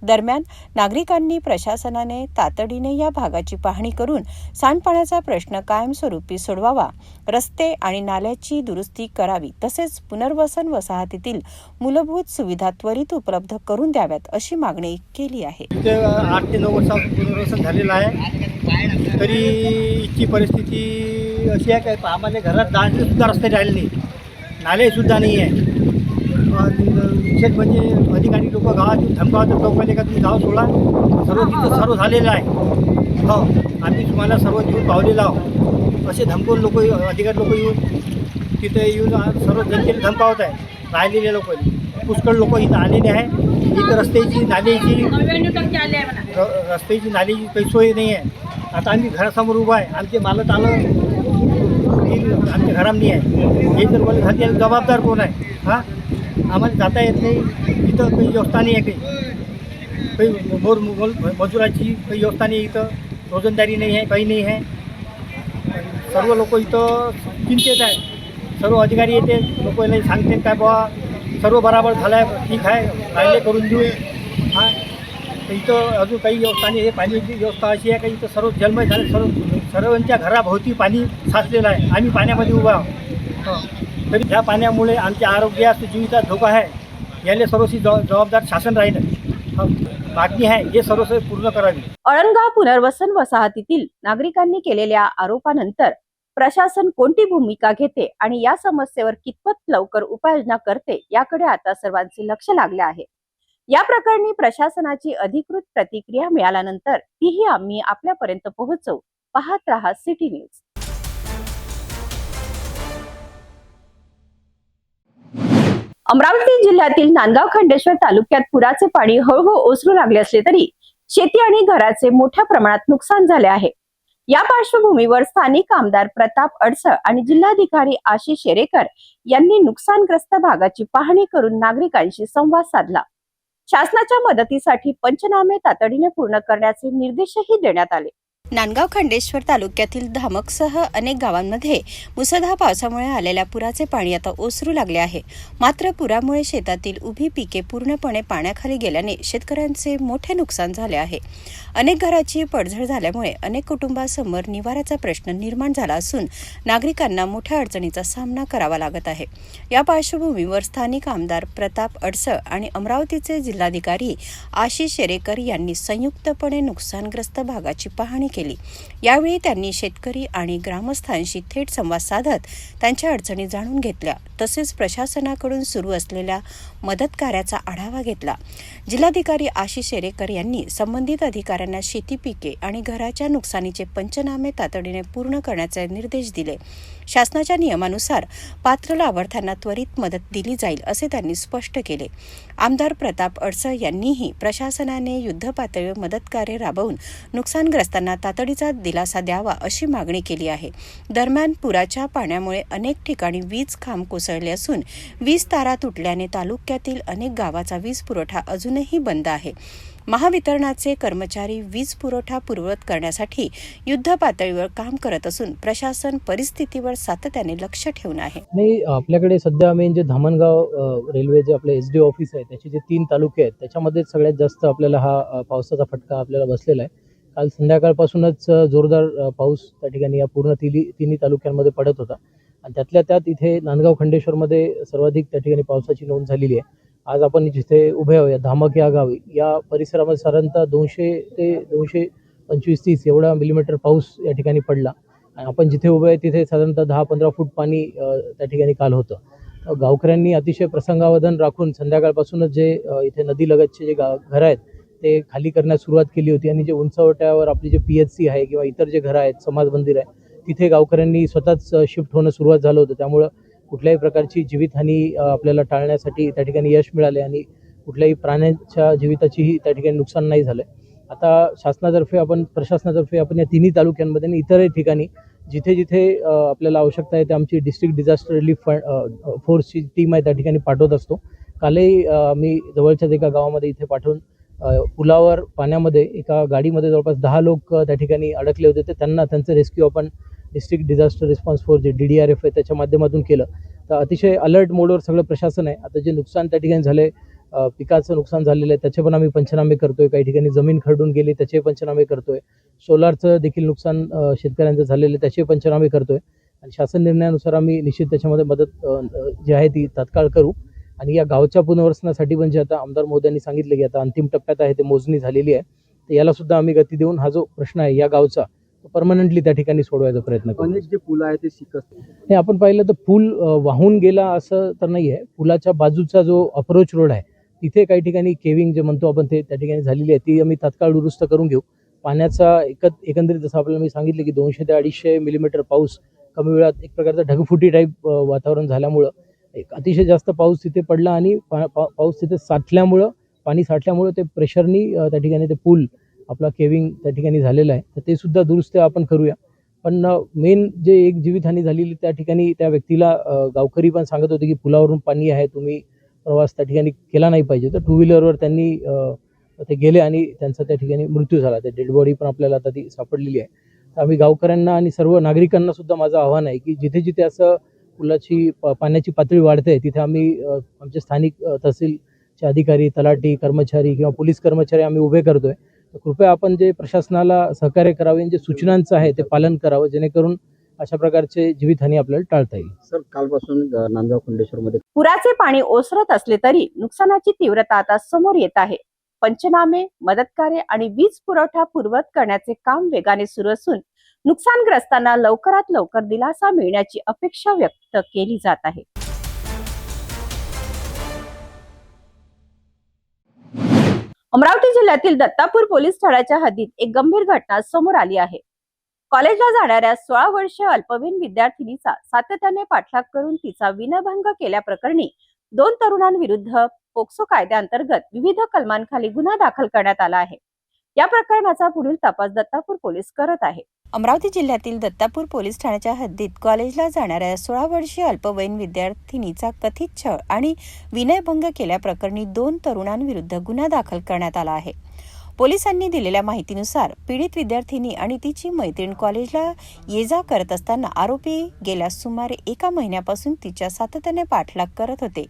दरम्यान नागरिकांनी प्रशासनाने तातडीने या भागाची पाहणी करून सांडपाण्याचा प्रश्न कायमस्वरूपी सोडवावा, रस्ते आणि नाल्याची दुरुस्ती करावी, तसेच पुनर्वसन वसाहतीतील मूलभूत सुविधा त्वरित उपलब्ध करून द्याव्यात अशी मागणी केली आहे. 8 ते 9 वर्षात पुनर्वसन झालेलं आहे, तरी इतकी परिस्थिती अशी आहे की आम्हाला घरात जायचे सुद्धा रस्ते राहिले नाही, नाले सुद्धा नाही आहे. विशेष म्हणजे अधिकारी लोक गावात धमकावतात, चौकाले का तुम्ही गाव सोडा, सर्व तिथं सर्व झालेलं आहे. हो, आम्ही तुम्हाला सर्व देऊन पावलेलं आहोत असे धमकवून लोक, अधिकारी लोक येऊन तिथे येऊन सर्व जनतेला धमकावत आहे. राहिलेले लोक पुष्कळ लोक इथं आलेले आहे. इथं रस्त्याची नाल्याची काही सोय नाही आहे. आता आम्ही घरासमोर उभा आहे, आमचे मालक आलं आमच्या घरामध्ये आहे. हे जर मला झाली जबाबदार कोण आहे? हां, आम्हाला जाता येत नाही. इथं काही व्यवस्था नाही आहे, काही मजुराची काही व्यवस्था नाही. इथं रोजंदारी नाही आहे, काही नाही आहे. सर्व लोक इथं चिंतेत आहेत. सर्व अधिकारी येते, लोकांना सांगते काय बाबा सर्व बराबर झालं आहे, ठीक आहे, राहिले करून देऊ. हां, तर इथं अजून काही व्यवस्था नाही. हे पाण्याची व्यवस्था अशी आहे का इथं सर्व जलमय झाले. सर्वांच्या घराभोवती पाणी साचलेलं आहे. आम्ही पाण्यामध्ये उभा आहोत. तरी ह्या पाण्यामुळे आमच्या आरोग्यास जीवितात धोका आहे. याला सर्वस्वी जबाबदार शासन राहील. मागणी आहे हे सर्वस्वी पूर्ण करावी. अळणगाव पुनर्वसन वसाहतीतील नागरिकांनी केलेल्या आरोपानंतर प्रशासन कोणती भूमिका घेते आणि या समस्येवर कितपत लवकर उपाययोजना करते याकडे आता सर्वांचे लक्ष लागले आहे. या प्रकरणी प्रशासनाची अधिकृत प्रतिक्रिया मिळाल्यानंतर तीही आम्ही आपल्यापर्यंत पोहोचवू. पाहत रहा सिटी न्यूज. अमरावती जिल्ह्यातील नांदगाव खंडेश्वर तालुक्यात पुराचे पाणी हळूहळू ओसरू लागले असले तरी शेती आणि घराचे मोठ्या प्रमाणात नुकसान झाले आहे. या पार्श्वभूमीवर स्थानिक आमदार प्रताप अडसळ आणि जिल्हाधिकारी आशिष शेरेकर यांनी नुकसानग्रस्त भागाची पाहणी करून नागरिकांशी संवाद साधला. शासनाच्या मदतीसाठी पंचनामे तातडीने पूर्ण करण्याचे निर्देशही देण्यात आले. नांदगाव खंडेश्वर तालुक्यातील धामकसह अनेक गावांमध्ये मुसळधार पावसामुळे आलेल्या पुराचे पाणी आता ओसरू लागले आहे. मात्र पुरामुळे शेतातील उभी पिके पूर्णपणे पाण्याखाली गेल्याने शेतकऱ्यांचे मोठे नुकसान झाले आहे. अनेक घराची पडझड झाल्यामुळे अनेक कुटुंबांसमोर निवाऱ्याचा प्रश्न निर्माण झाला असून नागरिकांना मोठ्या अडचणीचा सामना करावा लागत आहे. या पार्श्वभूमीवर स्थानिक आमदार प्रताप अडसळ आणि अमरावतीचे जिल्हाधिकारी आशिष शेरेकर यांनी संयुक्तपणे नुकसानग्रस्त भागाची पाहणी केली. यावेळी त्यांनी शेतकरी आणि ग्रामस्थांशी थेट संवाद साधत त्यांच्या अडचणी जाणून घेतल्या. तसेच प्रशासनाकडून सुरू असलेल्या मदत कार्याचा आढावा घेतला. जिल्हाधिकारी आशिष शेरेकर यांनी संबंधित अधिकाऱ्यांना शेती पिके आणि घराच्या नुकसानीचे पंचनामे तातडीने पूर्ण करण्याचे निर्देश दिले. शासनाच्या नियमानुसार पात्र लाभार्थ्यांना त्वरित मदत दिली जाईल असे त्यांनी स्पष्ट केले. आमदार प्रताप अडसळ यांनीही प्रशासनाने युद्धपातळीवर मदत कार्य राबवून नुकसानग्रस्तांना तातडीचा दिलासा द्यावा अशी मागणी केली आहे. दरम्यान पुराच्या पाण्यामुळे अनेक ठिकाणी वीज खांब कोसळले असून वीज तारा तुटल्याने तालुक्यातील अनेक गावाचा वीज पुरवठा अजूनही बंद आहे. महावितरणाचे कर्मचारी वीज पुरवठा पूर्ववत करण्यासाठी युद्ध पातळीवर काम करत असून प्रशासन परिस्थितीवर सातत्याने लक्ष ठेवून आहे. नाही, आपल्याकडे सध्या मेन जे धामणगाव रेल्वे जे आपले SD ऑफिस आहे त्याचे जे 3 तालुके आहेत त्याच्यामध्ये सगळ्यात जास्त आपल्याला हा पावसाचा फटका आपल्याला बसलेला आहे. काल संध्याकाळपासूनच जोरदार पाऊस त्या ठिकाणी या पूर्ण तिन्ही तालुक्यांमध्ये पडत होता आणि त्यातल्या त्यात इथे नांदगाव खंडेश्वरमध्ये सर्वाधिक त्या ठिकाणी पावसाची नोंद झालेली आहे. आज आपण जिथे उभे आहोत धामक या गावी या परिसरामध्ये साधारणतः 200 ते 225-30 एवढा मिलीमीटर पाऊस या ठिकाणी पडला आणि आपण जिथे उभे आहे तिथे साधारणतः 10-15 फूट पाणी त्या ठिकाणी काल होतं. गावकऱ्यांनी अतिशय प्रसंगावधान राखून संध्याकाळपासूनच जे इथे नदीलगतचे जे घरं आहेत ते खाली करण्यास सुरुवात केली होती आणि जे उंचवट्यावर आपली जे PHC आहे किंवा इतर जे घरं आहेत समाज मंदिर आहे तिथे गावकऱ्यांनी स्वतःच शिफ्ट होणं सुरुवात झालं होतं. त्यामुळं कुठल्याही प्रकारची जीवितहानी आपल्याला टाळण्यासाठी त्या ठिकाणी यश मिळाले आणि कुठल्याही प्राण्यांच्या जीविताचीही त्या ठिकाणी नुकसान नाही झालं. आता प्रशासनातर्फे आपण या तिन्ही तालुक्यांमध्ये आणि इतरही ठिकाणी जिथे जिथे आपल्याला आवश्यकता आहे ते आमची डिस्ट्रिक्ट डिझास्टर रिलीफ फोर्सची टीम आहे त्या ठिकाणी पाठवत असतो. कालही आम्ही जवळच्याच एका गावामध्ये इथे पाठवून पुलावर पाण्यामध्ये एका गाडीमध्ये जवळपास 10 लोक त्या ठिकाणी अडकले होते. तर त्यांचं रेस्क्यू आपण डिस्ट्रिक्ट डिझास्टर रिस्पॉन्स फोर्स जे DDRF आहे त्याच्या माध्यमातून केलं. तर अतिशय अलर्ट मोडवर सगळं प्रशासन आहे. आता जे नुकसान त्या ठिकाणी झाले पिकाचं नुकसान झालेलं आहे त्याचे पण आम्ही पंचनामे करतोय. काही ठिकाणी जमीन खरडून गेली त्याचे पंचनामे करतोय. सोलारचं देखील नुकसान शेतकऱ्यांचं झालेलं आहे त्याचे पंचनामे करतोय आणि शासन निर्णयानुसार आम्ही निश्चित त्याच्यामध्ये मदत जी आहे ती तात्काळ करू. आणि या गावच्या पुनर्वसनासाठी पण जे आता आमदार महोदयांनी सांगितलं की आता अंतिम टप्प्यात आहे ते मोजणी झालेली आहे तर याला सुद्धा आम्ही गती देऊन हा जो प्रश्न आहे या गावचा तो परमनंटली त्या ठिकाणी सोडवायचा प्रयत्न करू. अनेक जे पूल आहे ते शिकस्त हे आपण पाहिलं तर पूल वाहून गेला असं तर नाही आहे. पुलाच्या बाजूचा जो अप्रोच रोड आहे तिथे काही ठिकाणी केविंग जे म्हणतो आपण ते त्या ठिकाणी झालेली आहे ती आम्ही तात्काळ दुरुस्त करून घेऊ. पाण्याचा एकंदरीत जसं आपल्याला मी सांगितलं की 200 ते 250 मिलीमीटर पाऊस कमी वेळात एक प्रकारचं ढगफुटी टाईप वातावरण झाल्यामुळं एक अतिशय जास्त पाऊस तिथे पडला आणि पाऊस तिथे पाणी साठल्यामुळं ते प्रेशरनी त्या ठिकाणी ते पूल आपला केविंग त्या ठिकाणी झालेलं आहे तर ते सुद्धा दुरुस्त आपण करूया. पण मेन जे एक जीवितहानी झालेली त्या ठिकाणी त्या व्यक्तीला गावकरी पण सांगत होते की पुलावरून पाणी आहे तुम्ही प्रवास त्या ठिकाणी केला नाही पाहिजे. तर 2 व्हीलरवर त्यांनी ते गेले आणि त्यांचा त्या ठिकाणी मृत्यू झाला. ते डेड बॉडी पण आपल्याला आता ती सापडलेली आहे. तर आम्ही गावकऱ्यांना आणि सर्व नागरिकांना सुद्धा माझं आव्हान आहे की जिथे जिथे असं पुलाची पाण्याची पातळी वाढते तिथे आम्ही आमचे स्थानिक तहसीलचे अधिकारी तलाठी कर्मचारी किंवा पोलीस कर्मचारी आम्ही उभे करतोय. तर कृपया आपण जे प्रशासनाला सहकार्य करावे जे सूचनांचं आहे ते पालन करावं जेणेकरून अशा प्रकारचे जीवितहानी आपल्याला टाळता येईल. सर कालपासून नांदगाव खंडेश्वरमध्ये पुराचे पाणी ओसरत असले तरी नुकसानाची तीव्रता आता समोर येत आहे. पंचनामे मदत कार्य आणि वीज पुरवठा पूर्ववत करण्याचे काम वेगाने सुरू असून नुकसानग्रस्तांना लवकरात लवकर दिलासा मिळण्याची अपेक्षा व्यक्त केली जात आहे. अमरावती जिल्ह्यातील दत्तापूर पोलीस ठाण्याच्या हद्दीत एक गंभीर घटना समोर आली आहे. कॉलेजला जाणाऱ्या 16 वर्षीय अल्पवयीन विद्यार्थिनीचा सातत्याने पाठलाग करून तिचा विनयभंग केल्याप्रकरणी 2 तरुणांविरुद्ध पोक्सो कायद्याअंतर्गत विविध कलमांखाली गुन्हा दाखल करण्यात आला आहे. या प्रकरणाचा पुढील तपास दत्तापूर पोलीस करत आहे. अमरावती जिल्ह्यातील दत्तापूर पोलीस ठाण्याच्या हद्दीत कॉलेजला जाणाऱ्या 16 वर्षीय अल्पवयीन विद्यार्थिनीचा कथित छळ आणि विनयभंग केल्याप्रकरणी 2 तरुणांविरुद्ध गुन्हा दाखल करण्यात आला आहे. पोलिसांनी दिलेल्या माहितीनुसार पीडित विद्यार्थिनी आणि तिची मैत्रीण कॉलेजला ये-जा करत असताना आरोपी गेल्या सुमारे 1 महिन्यापासून तिच्या सातत्याने पाठलाग करत होते.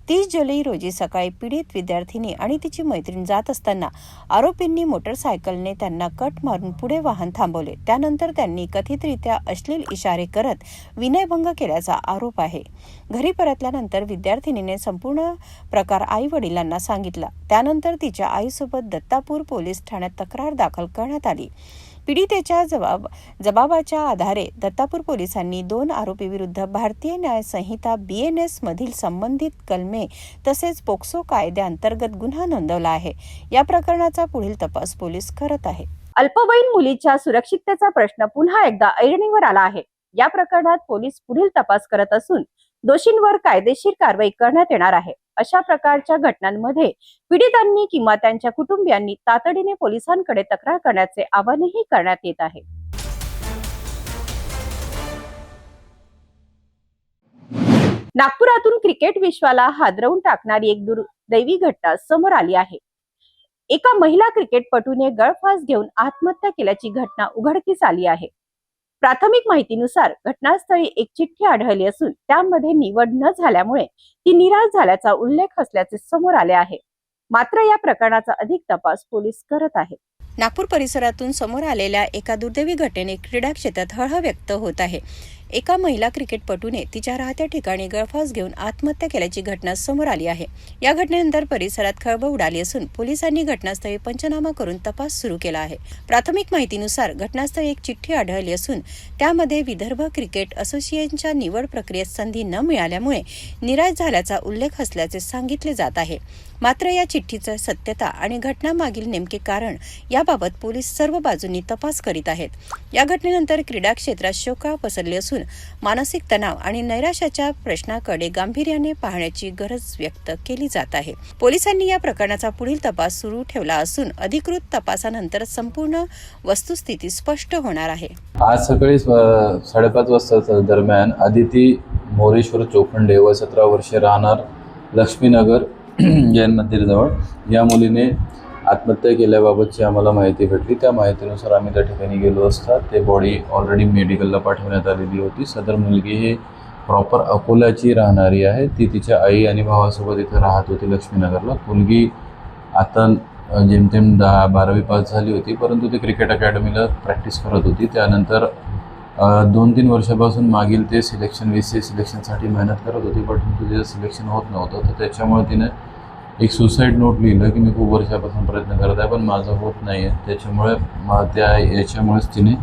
30 जुलै रोजी सकाळी पीडित विद्यार्थिनी आणि तिची मैत्रीण जात असताना आरोपींनी मोटरसायकलने त्यांना कट मारून पुढे वाहन थांबवले. त्यानंतर त्यांनी कथितरित्या अश्लील इशारे करत विनयभंग केल्याचा आरोप आहे. घरी परतल्यानंतर विद्यार्थिनीने संपूर्ण प्रकार आई-वडिलांना सांगितला. त्यानंतर तिच्या आईसोबत दत्तापूर पोलीस ठाण्यात तक्रार दाखल करण्यात आली. पीडितेच्या जबाबाच्या आधारे दत्तापूर पोलिसांनी 2 आरोपीविरुद्ध भारतीय न्याय संहिता BNS मधील संबंधित कलमे तसेच पोक्सो कायद्याअंतर्गत गुन्हा नोंदवला आहे. या प्रकरणाचा पुढील तपास पोलीस करत आहे. अल्पवयीन मुलीच्या सुरक्षिततेचा प्रश्न पुन्हा एकदा ऐरणीवर आला आहे. या प्रकरणात पोलीस पुढील तपास करत असून दोषींवर कायदेशीर कारवाई करण्यात येणार आहे. अशा प्रकारच्या घटनांमध्ये पीडितांनी किंवा त्यांच्या कुटुंबियांनी तातडीने पोलिसांकडे तक्रार करण्याचे आवाहनही करण्यात येत आहे. नागपुरातून क्रिकेट विश्वाला हादरवून टाकणारी एक दुर्दैवी घटना समोर आली आहे. एका महिला क्रिकेटपटूने गळफास घेऊन आत्महत्या केल्याची घटना उघडकीस आली आहे. प्राथमिक माहितीनुसार घटनास्थळी एक चिठ्ठी आढळली असून त्यामध्ये निवड न झाल्यामुळे ती निराश झाल्याचा उल्लेख असल्याचे समोर आले आहे. मात्र या प्रकरणाचा अधिक तपास पोलीस करत आहेत. नागपूर परिसरातून समोर आलेल्या एका दुर्दैवी घटनेने क्रीडा क्षेत्रात हळहळ व्यक्त होत आहे. एका महिला क्रिकेटपटूने तिच्या राहत्या ठिकाणी गळफास घेऊन आत्महत्या केल्याची घटना समोर आली आहे. या घटनेनंतर परिसरात खळबळ उडाली असून पोलिसांनी घटनास्थळी पंचनामा करून तपास सुरू केला आहे. प्राथमिक माहितीनुसार घटनास्थळी एक चिठ्ठी आढळली असून त्यामध्ये विदर्भ क्रिकेट असोसिएशनच्या निवड प्रक्रियेत संधी न मिळाल्यामुळे निराश झाल्याचा उल्लेख असल्याचे सांगितले जात आहे. मात्र या चिठ्ठीची सत्यता आणि घटनामागील नेमके कारण याबाबत पोलीस सर्व बाजूंनी तपास करीत आहेत. या घटनेनंतर क्रीडा क्षेत्रात शोककळा पसरली असून मानसिक तणाव आणि नैराश्याच्या प्रश्नाकडे गांभीर्याने पाहण्याची गरज व्यक्त केली जात आहे. पोलिसांनी या प्रकरणाचा पुढील तपास सुरू ठेवला असून अधिकृत तपासानंतर संपूर्ण वस्तुस्थिती स्पष्ट होणार आहे. आज सकाळी 5:30 वाजता दरम्यान आदिती मोरेश्वर चोखंडे व 17 वर्षे राहणार लक्ष्मीनगर जैन मंदिराजवळ या मुलीने आत्महत्या केल्याबाबतची आम्हाला माहिती भेटली. त्या माहितीनुसार आम्ही त्या ठिकाणी गेलो असता ते बॉडी ऑलरेडी मेडिकलला पाठवण्यात आलेली होती. सदर मुलगी ही प्रॉपर अकोल्याची राहणारी आहे. ती तिच्या आई आणि भावासोबत इथे राहत होती लक्ष्मीनगरला. मुलगी आता जेमतेम 12वी पास झाली होती, परंतु ती क्रिकेट अकॅडमीला प्रॅक्टिस करत होती. त्यानंतर 2-3 वर्षापासून मागील ते सिलेक्शन VCA सिलेक्शनसाठी मेहनत करत होती, परंतु तिचं सिलेक्शन होत नव्हतं. तर त्याच्यामुळे तिने एक सुसाईड नोट लिहिलं की मी खूप वर्षापासून प्रयत्न करत आहे पण माझं होत नाही आहे. त्याच्यामुळे याच्यामुळेच तिने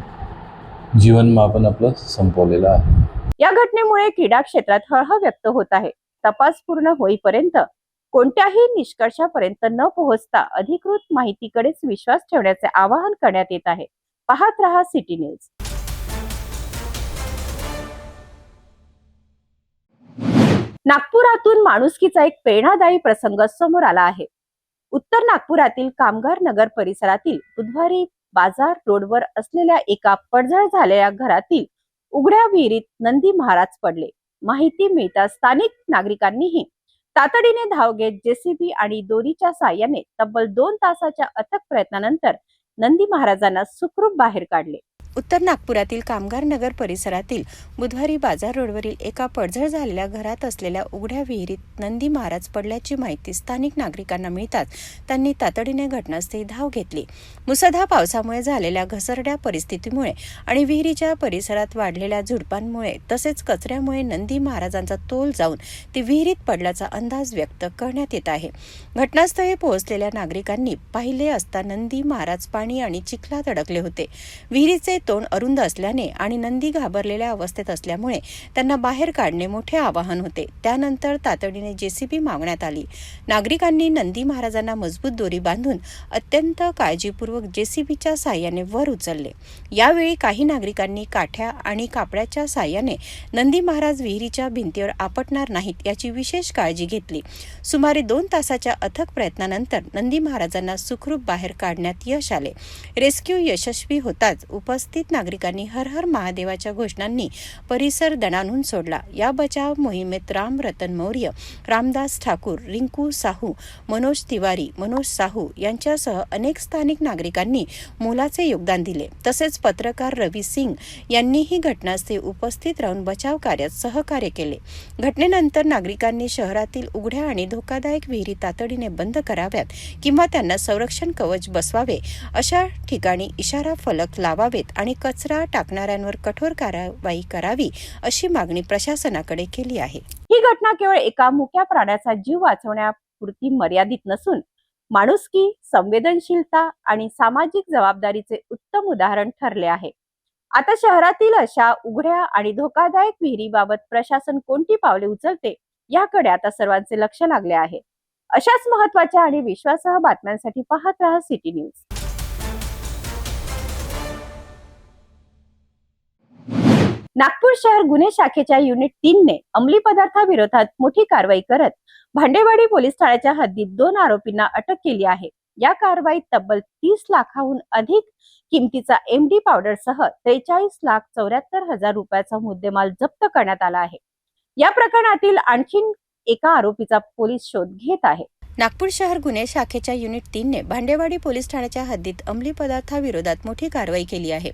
जीवनमापन आपलं संपवलेलं आहे. या घटनेमुळे क्रीडा क्षेत्रात हळहळ व्यक्त होत आहे. तपास पूर्ण होईपर्यंत कोणत्याही निष्कर्षापर्यंत न पोहोचता अधिकृत माहितीकडेच विश्वास ठेवण्याचे आवाहन करण्यात येत आहे. पाहत रहा सिटी न्यूज. नागपुरातून माणुसकीचा एक प्रेरणादायी प्रसंग समोर आला आहे. उत्तर नागपुरातील कामगार नगर परिसरातील बुधवारी बाजार रोडवर असलेल्या एका पडझड झालेल्या घरातील उघड्या विहिरीत नंदी महाराज पडले. माहिती मिळताच स्थानिक नागरिकांनीही तातडीने धाव घेत JCB आणि दोरीच्या साहाय्याने तब्बल 2 तासाच्या अथक प्रयत्नानंतर नंदी महाराजांना सुखरूप बाहेर काढले. उत्तर नागपुरातील कामगार नगर परिसरातील बुधवारी बाजार रोडवरील एका पडझड झालेल्या घरात असलेल्या उघड्या विहिरीत नंदी महाराज पडल्याची माहिती स्थानिक नागरिकांना मिळताच त्यांनी तातडीने घटनास्थळी धाव घेतली. मुसळधार पावसामुळे झालेल्या घसरड्या परिस्थितीमुळे आणि विहिरीच्या परिसरात वाढलेल्या झुडपांमुळे तसेच कचऱ्यामुळे नंदी महाराजांचा तोल जाऊन ते विहिरीत पडल्याचा अंदाज व्यक्त करण्यात येत आहे. घटनास्थळी पोहोचलेल्या नागरिकांनी पाहिले असता नंदी महाराज पाणी आणि चिखलात अडकले होते. विहिरीचे तोंड अरुंद असल्याने आणि नंदी घाबरलेल्या अवस्थेत असल्यामुळे त्यांना बाहेर काढणे मोठे आवाहन होते. त्यानंतर तातडीने JCB मागण्यात आली. नागरिकांनी नंदी महाराजांना मजबूत दोरी बांधून अत्यंत काळजीपूर्वक JCBच्या साहाय्याने वर उचलले. यावेळी काही नागरिकांनी काठ्या आणि कापडाच्या साहाय्याने नंदी महाराज विहिरीच्या भिंतीवर आपटणार नाहीत याची विशेष काळजी घेतली. सुमारे 2 तासाच्या अथक प्रयत्नानंतर नंदी महाराजांना सुखरूप बाहेर काढण्यात यश आले. रेस्क्यू यशस्वी होताच उपस्थित उपस्थित नागरिकांनी हर हर महादेवाच्या घोषणांनी परिसर दणाणून सोडला. या बचाव मोहिमेत राम रतन मौर्य, रामदास ठाकूर, रिंकू साहू, मनोज तिवारी, मनोज साहू यांच्यासह अनेक स्थानिक नागरिकांनी मोलाचे योगदान दिले. तसेच पत्रकार रवी सिंग यांनीही घटनास्थळी उपस्थित राहून बचाव कार्यात सहकार्य केले. घटनेनंतर नागरिकांनी शहरातील उघड्या आणि धोकादायक विहिरी तातडीने बंद कराव्यात किंवा त्यांना संरक्षण कवच बसवावे, अशा ठिकाणी इशारा फलक लावावेत आणि कचरा टाकणाऱ्यांवर कठोर कारवाई करावी, अशी मागणी प्रशासनाकडे केली आहे. ही घटना केवळ एका मुक्या प्राण्याचा जीव वाचवण्यापुरती मर्यादित नसून माणुसकी, संवेदनशीलता आणि सामाजिक जबाबदारीचे उत्तम उदाहरण ठरले आहे. आता शहरातील अशा उघड्या आणि धोकादायक विहिरीबाबत प्रशासन कोणती पावले उचलते याकडे आता सर्वांचे लक्ष लागले आहे. अशाच महत्त्वाच्या आणि विश्वासार्ह बातम्यांसाठी पाहत रहा सिटी न्यूज. नागपूर शहर गुन्हे शाखेच्या युनिट 3 ने अंमली पदार्थाविरोधात मोठी कारवाई करत भांडेवाडी पोलीस ठाण्याच्या हद्दीत 2 आरोपींना अटक केली आहे. या कारवाईत तब्बल 30 लाखाहून अधिक किमतीचा MD पावडरसह 43,74,000 रुपयाचा मुद्देमाल जप्त करण्यात आला आहे. या प्रकरणातील आणखी एका आरोपीचा पोलीस शोध घेत आहे. नागपूर शहर गुन्हे शाखेच्या युनिट 3 ने भांडेवाडी पोलीस ठाण्याच्या हद्दीत अंमली पदार्थाविरोधात मोठी कारवाई केली आहे.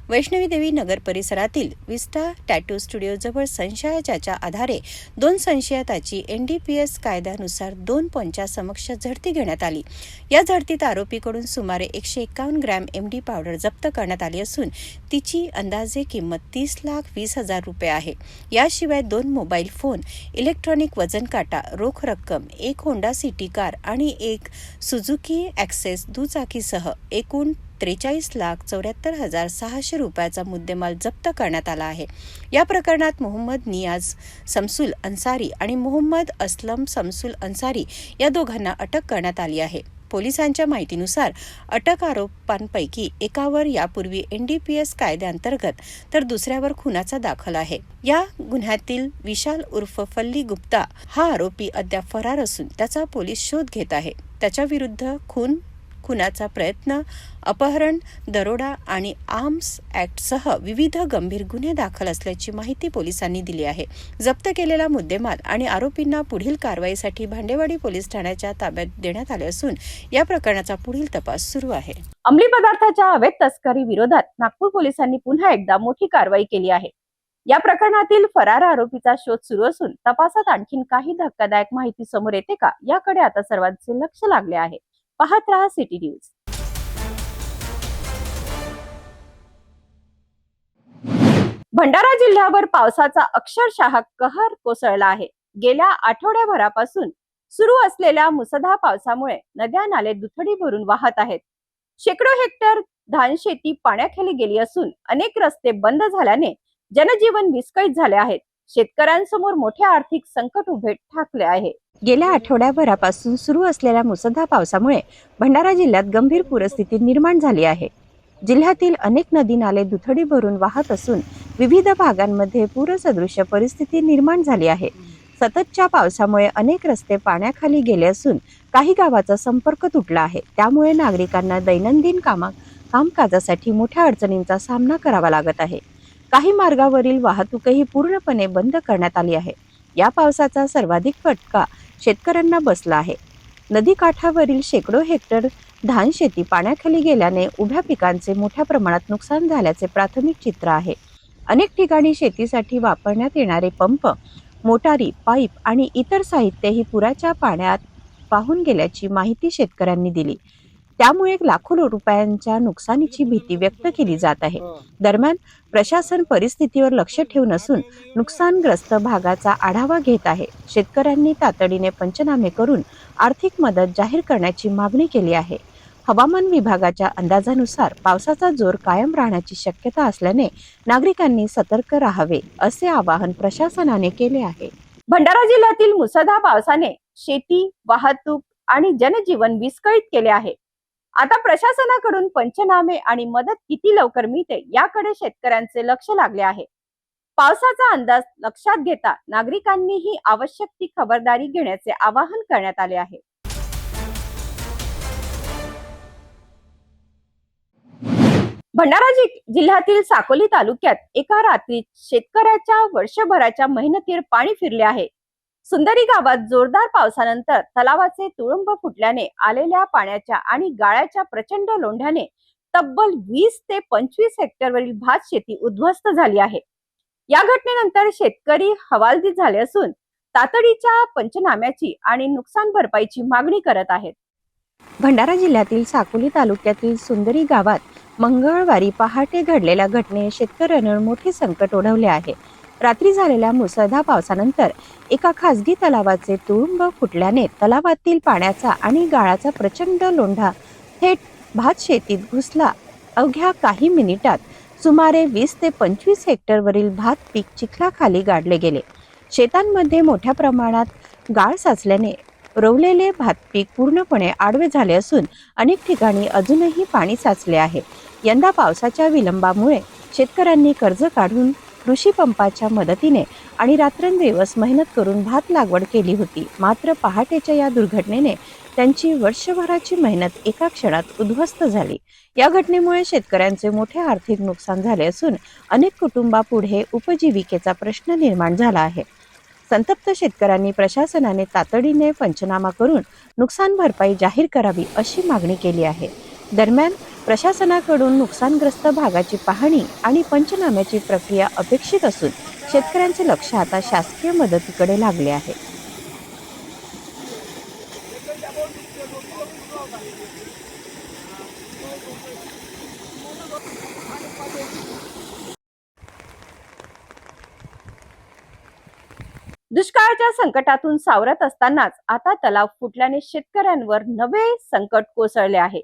वैष्णवी देवी नगर परिसरातील विस्टा टॅटू स्टुडिओजवळ संशयाच्या आधारे 2 संशयिताची NDPS कायद्यानुसार 2 पंचासमक्ष झडती घेण्यात आली. या झडतीत आरोपीकडून सुमारे 151 ग्रॅम MD पावडर जप्त करण्यात आली असून तिची अंदाजे किंमत 30,20,000 रुपये आहे. याशिवाय 2 मोबाईल फोन, इलेक्ट्रॉनिक वजन काटा, रोख रक्कम, 1 होंडा सिटी कार आणि 1 सुझुकी ॲक्सेस दुचाकीसह एकूण 43,74,600 रुपयाचा मुद्देमाल जप्त करण्यात आला आहे. या प्रकरणात मोहम्मद नियाज समसुल अन्सारी आणि मोहम्मद असलम समसुल अन्सारी या दोघांना अटक करण्यात आली आहे. पोलिसांच्या माहितीनुसार अटक आरोपांपैकी एकावर यापूर्वी NDPS कायद्याअंतर्गत तर दुसऱ्यावर खुनाचा दाखल आहे. या गुन्ह्यातील विशाल उर्फ फल्ली गुप्ता हा आरोपी अद्याप फरार असून त्याचा पोलीस शोध घेत आहे. त्याच्या विरुद्ध खुनाचा प्रयत्न, अपहरण, दरोडा आणि आर्म्स ॲक्टसह विविध गंभीर गुन्हे दाखल असल्याची माहिती पोलिसांनी दिली आहे. जप्त केलेला मुद्देमाल आणि आरोपींना पुढील कारवाईसाठी भांडेवाडी पोलीस ठाण्याच्या ताब्यात देण्यात आले असून या प्रकरणाचा पुढील तपास सुरू आहे. अंमली पदार्थाच्या अवैध तस्करी विरोधात नागपूर पोलिसांनी पुन्हा एकदा मोठी कारवाई केली आहे. या प्रकरणातील फरार आरोपीचा शोध सुरू असून तपासात आणखी काही धक्कादायक माहिती समोर येते का याकडे आता सर्वांचे लक्ष लागले आहे. पाहत रहा सिटी न्यूज. भंडारा जिल्ह्यावर पावसाचा अक्षरशः कहर कोसळला आहे. गेल्या आठवड्याभरापासून सुरू असलेल्या मुसळधार पावसामुळे नद्या नाले दुथडी भरून वाहत आहेत. शेकडो हेक्टर धानशेती पाण्याखाली गेली असून अनेक रस्ते बंद झाल्याने जनजीवन विस्कळीत झाले आहेत. शेतकऱ्यांसमोर मोठे आर्थिक संकट उभे ठाकले आहे. गेल्या आठवड्याभरापासून सुरू असलेल्या मुसळधार पावसामुळे भंडारा जिल्ह्यात गंभीर पूरस्थिती निर्माण झाली आहे. जिल्ह्यातील अनेक नदी नाले दुथडी भरून वाहत असून विविध भागांमध्ये पूरसदृश्य परिस्थिती निर्माण झाली आहे. सततच्या पावसामुळे अनेक रस्ते पाण्याखाली गेले असून काही गावाचा संपर्क तुटला आहे. त्यामुळे नागरिकांना दैनंदिन कामकाजासाठी मोठ्या अडचणींचा सामना करावा लागत आहे. काही मार्गावरील वाहतूकही पूर्णपणे बंद करण्यात आली आहे. या पावसाचा सर्वाधिक फटका शेतकऱ्यांना बसला आहे. नदीकाठावरील शेकडो हेक्टर धानशेती पाण्याखाली गेल्याने उभ्या पिकांचे मोठ्या प्रमाणात नुकसान झाल्याचे प्राथमिक चित्र आहे. अनेक ठिकाणी शेतीसाठी वापरण्यात येणारे पंप, मोटारी, पाईप आणि इतर साहित्यही पुराच्या पाण्यात वाहून गेल्याची माहिती शेतकऱ्यांनी दिली. त्यामुळे लाखो रुपयांच्या नुकसानीची भीती व्यक्त केली जात आहे. दरम्यान प्रशासन परिस्थितीवर लक्ष ठेवून असून नुकसानग्रस्त भागाचा आढावा घेत आहे. शेतकऱ्यांनी तातडीने पंचनामे करून आर्थिक मदत जाहीर करण्याची मागणी केली आहे. हवामान विभागाच्या अंदाजानुसार पावसाचा जोर कायम राहण्याची शक्यता असल्याने नागरिकांनी सतर्क राहावे असे आवाहन प्रशासनाने केले आहे. भंडारा जिल्ह्यातील मुसळधार पावसाने शेती, वाहतूक आणि जनजीवन विस्कळीत केले आहे. आता प्रशासनाकडून पंचनामे आणि मदत किती लवकर मिळते याकडे शेतकऱ्यांचे लक्ष लागले आहे. पावसाचा अंदाज लक्षात घेता नागरिकांनीही आवश्यक ती खबरदारी घेण्याचे आवाहन करण्यात आले आहे. भंडारा जिल्ह्यातील साकोली तालुक्यात एका रात्रीत शेतकऱ्याच्या वर्षभराच्या मेहनतीवर पाणी फिरले आहे. सुंदरी गावात जोरदार पावसानंतर तलावाचे तुडुंब फुटल्याने आलेल्या पाण्याच्या आणि गाळ्याच्या प्रचंड लोंढ्याने तब्बल 20 ते 25 हेक्टरवरील भात शेती उद्ध्वस्त झाली आहे. या घटनेनंतर शेतकरी हवालदिल झाले असून तातडीच्या पंचनाम्याची आणि नुकसान भरपाईची मागणी करत आहेत. भंडारा जिल्ह्यातील साकोली तालुक्यातील सुंदरी गावात मंगळवारी पहाटे घडलेल्या घटनेने शेतकऱ्यांवर मोठे संकट ओढवले आहे. रात्री झालेल्या मुसळधार पावसानंतर एका खासगी तलावाचे तुडुंब फुटल्याने तलावातील पाण्याचा आणि गाळाचा प्रचंड लोंढा थेट भात शेतीत घुसला. अवघ्या काही मिनिटात सुमारे 20 ते 25 हेक्टरवरील भात पीक चिखलाखाली गाडले गेले. शेतांमध्ये मोठ्या प्रमाणात गाळ साचल्याने रोवलेले भात पीक पूर्णपणे आडवे झाले असून अनेक ठिकाणी अजूनही पाणी साचले आहे. यंदा पावसाच्या विलंबामुळे शेतकऱ्यांनी कर्ज काढून कृषी पंपाच्या मदतीने आणि रात्रंदिवस मेहनत करून भात लागवड केली होती. मात्र पहाटेच्या या दुर्घटनेने त्यांची वर्षभराची मेहनत एका क्षणात उद्ध्वस्त झाली. या घटनेमुळे शेतकऱ्यांचे मोठे आर्थिक नुकसान झाले असून अनेक कुटुंबापुढे उपजीविकेचा प्रश्न निर्माण झाला आहे. संतप्त शेतकऱ्यांनी प्रशासनाने तातडीने पंचनामा करून नुकसान भरपाई जाहीर करावी अशी मागणी केली आहे. दरम्यान प्रशासनाकडून नुकसानग्रस्त भागाची पाहणी आणि पंचनाम्याची प्रक्रिया अपेक्षित असून शेतकऱ्यांचे लक्ष आता शासकीय मदतीकडे लागले आहे. दुष्काळाच्या संकटातून सावरत असतानाच आता तलाव फुटल्याने शेतकऱ्यांवर नवे संकट कोसळले आहे.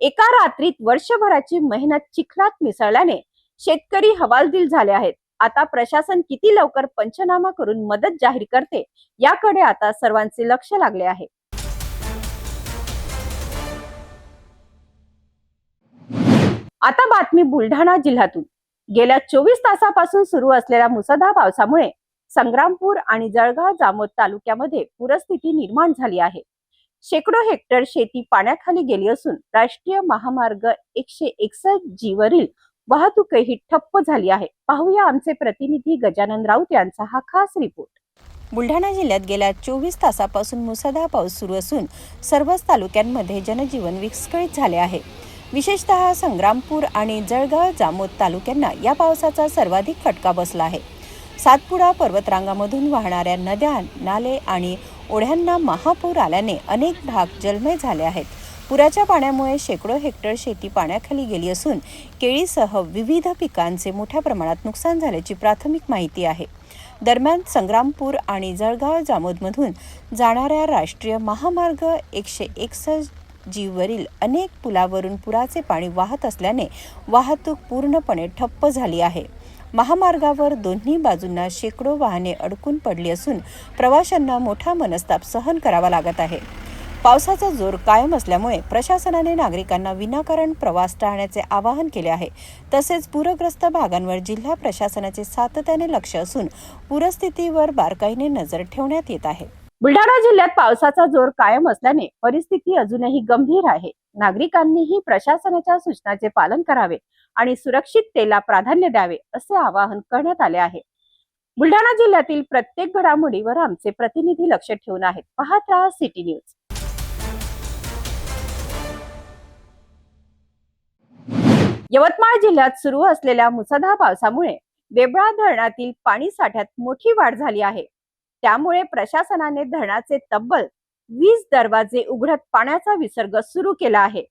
एका रात्रीत वर्षभराची मेहनत चिखलात मिसळल्याने शेतकरी हवालदिल झाले आहेत. आता प्रशासन किती लवकर पंचनामा करून मदत जाहीर करते याकडे आता सर्वांचे लक्ष लागले आहे. आता बातमी बुलढाणा जिल्ह्यातून. गेल्या 24 तासापासून सुरू असलेल्या मुसळधार पावसामुळे संग्रामपूर आणि जळगाव जामोद तालुक्यामध्ये पूरस्थिती निर्माण झाली आहे. शेकडो हेक्टर शेती पाण्याखाली गेली असून राष्ट्रीय महामार्ग 161 वरील वाहतूकही ठप्प झाली आहे. पाहूया आमचे प्रतिनिधी गजानन राऊत यांचा हा खास रिपोर्ट. बुलढाणा जिल्ह्यात गेल्या 24 तासापासून मुसळधार पाऊस सुरू असून सर्वच तालुक्यांमध्ये जनजीवन विस्कळीत झाले आहे. विशेषतः संग्रामपूर आणि जळगाव जामोद तालुक्यांना या पावसाचा सर्वाधिक फटका बसला आहे. सातपुडा पर्वतरांगामधून वाहणाऱ्या नद्या, नाले आणि ओढ्यांना महापूर आल्याने अनेक भाग जलमय झाले आहेत. पुराच्या पाण्यामुळे शेकडो हेक्टर शेती पाण्याखाली गेली असून केळीसह विविध पिकांचे मोठ्या प्रमाणात नुकसान झाल्याची प्राथमिक माहिती आहे. दरम्यान संग्रामपूर आणि जळगाव जामोदमधून जाणाऱ्या राष्ट्रीय महामार्ग 161 वरील अनेक पुलावरून पुराचे पाणी वाहत असल्याने वाहतूक पूर्णपणे ठप्प झाली आहे. महामार्गावर दोन्ही बाजूंना शेकडो वाहने अडकून पडली असून प्रवाशांना मोठा मनस्ताप सहन करावा लागत आहे. पावसाचा जोर कायम असल्यामुळे प्रशासनाने नागरिकांना विनाकारण प्रवास टाळण्याचे आवाहन केले आहे. तसेच पूरग्रस्त भागांवर जिल्हा प्रशासनाचे सातत्याने लक्ष असून पूरस्थितीवर बारकाईने नजर ठेवण्यात येत आहे. बुलढाणा जिल्ह्यात पावसाचा जोर कायम असल्याने परिस्थिती अजूनही गंभीर आहे. नागरिकांनीही प्रशासनाच्या सूचनांचे पालन करावे आणि सुरक्षिततेला प्राधान्य द्यावे असे आवाहन करण्यात आले आहे. बुलढाणा जिल्ह्यातील प्रत्येक घडामोडीवर आमचे प्रतिनिधी लक्ष ठेवून आहेत. पाहत राहा सिटी न्यूज. यवतमाळ जिल्ह्यात सुरू असलेल्या मुसळधार पावसामुळे बेबळा धरणातील पाणी साठ्यात मोठी वाढ झाली आहे. त्यामुळे प्रशासनाने धरणाचे तब्बल 20 दरवाजे उघडत पाण्याचा विसर्ग सुरू केला आहे.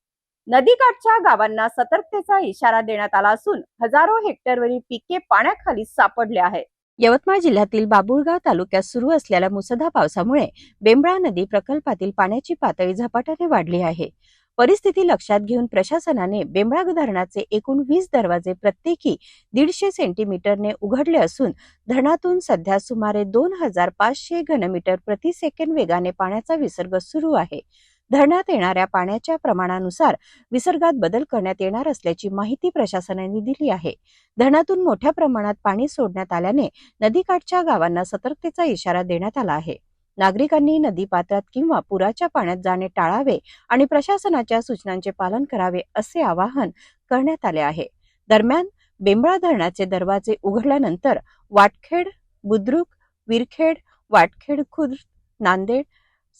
नदीकाठच्या गावांना सतर्कतेचा इशारा देण्यात आला असून हजारो हेक्टरवरील पिके पाण्याखाली सापडले आहेत. यवतमाळ जिल्ह्यातील बाबुळगाव तालुक्यात सुरू असलेल्या मुसळधार पावसामुळे बेंबळा नदी प्रकल्पातील पाण्याची पातळी झपाट्याने वाढली आहे. परिस्थिती लक्षात घेऊन प्रशासनाने बेंबळा धरणाचे एकूण 20 दरवाजे प्रत्येकी 150 सेंटीमीटरने उघडले असून धरणातून सध्या सुमारे 2500 घनमीटर प्रति सेकंद वेगाने पाण्याचा विसर्ग सुरू आहे. धरणात येणाऱ्या पाण्याच्या प्रमाणानुसार विसर्गात बदल करण्यात येणार असल्याची माहिती प्रशासनाने दिली आहे. धरणातून मोठ्या प्रमाणात पाणी सोडण्यात आल्याने नदीकाठच्या गावांना सतर्कतेचा इशारा देण्यात आला आहे. नागरिकांनी नदीपात्रात किंवा पुराच्या पाण्यात जाणे टाळावे आणि प्रशासनाच्या सूचनांचे पालन करावे असे आवाहन करण्यात आले आहे. दरम्यान बेंबळा धरणाचे दरवाजे उघडल्यानंतर वाटखेड, बुद्रुक, विरखेड, वाटखेड खुर्द, नांदेड,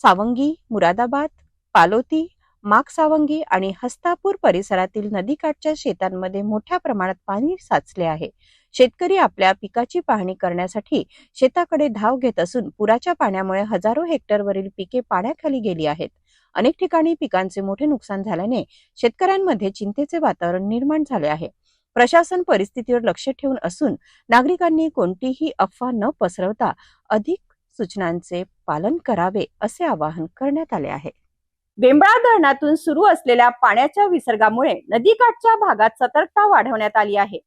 सावंगी, मुरादाबाद, पालोती, मागसावंगी आणि हस्तापूर परिसरातील नदीकाठच्या शेतांमध्ये मोठ्या प्रमाणात पाणी साचले आहे. शेतकरी आपल्या पिकाची पाहणी करण्यासाठी शेताकडे धाव घेत असून पुराच्या पाण्यामुळे हजारो हेक्टरवरील पिके पाण्याखाली गेली आहेत. अनेक ठिकाणी पिकांचे मोठे नुकसान झाल्याने शेतकऱ्यांमध्ये चिंतेचे वातावरण निर्माण झाले आहे. प्रशासन परिस्थितीवर लक्ष ठेवून असून नागरिकांनी कोणतीही अफवा न पसरवता अधिक सूचनांचे पालन करावे असे आवाहन करण्यात आले आहे. बेंबळा धरणातून सुरू असलेल्या पाण्याच्या विसर्गामुळे नदीकाठच्या भागात सतर्कता वाढवण्यात आली आहे.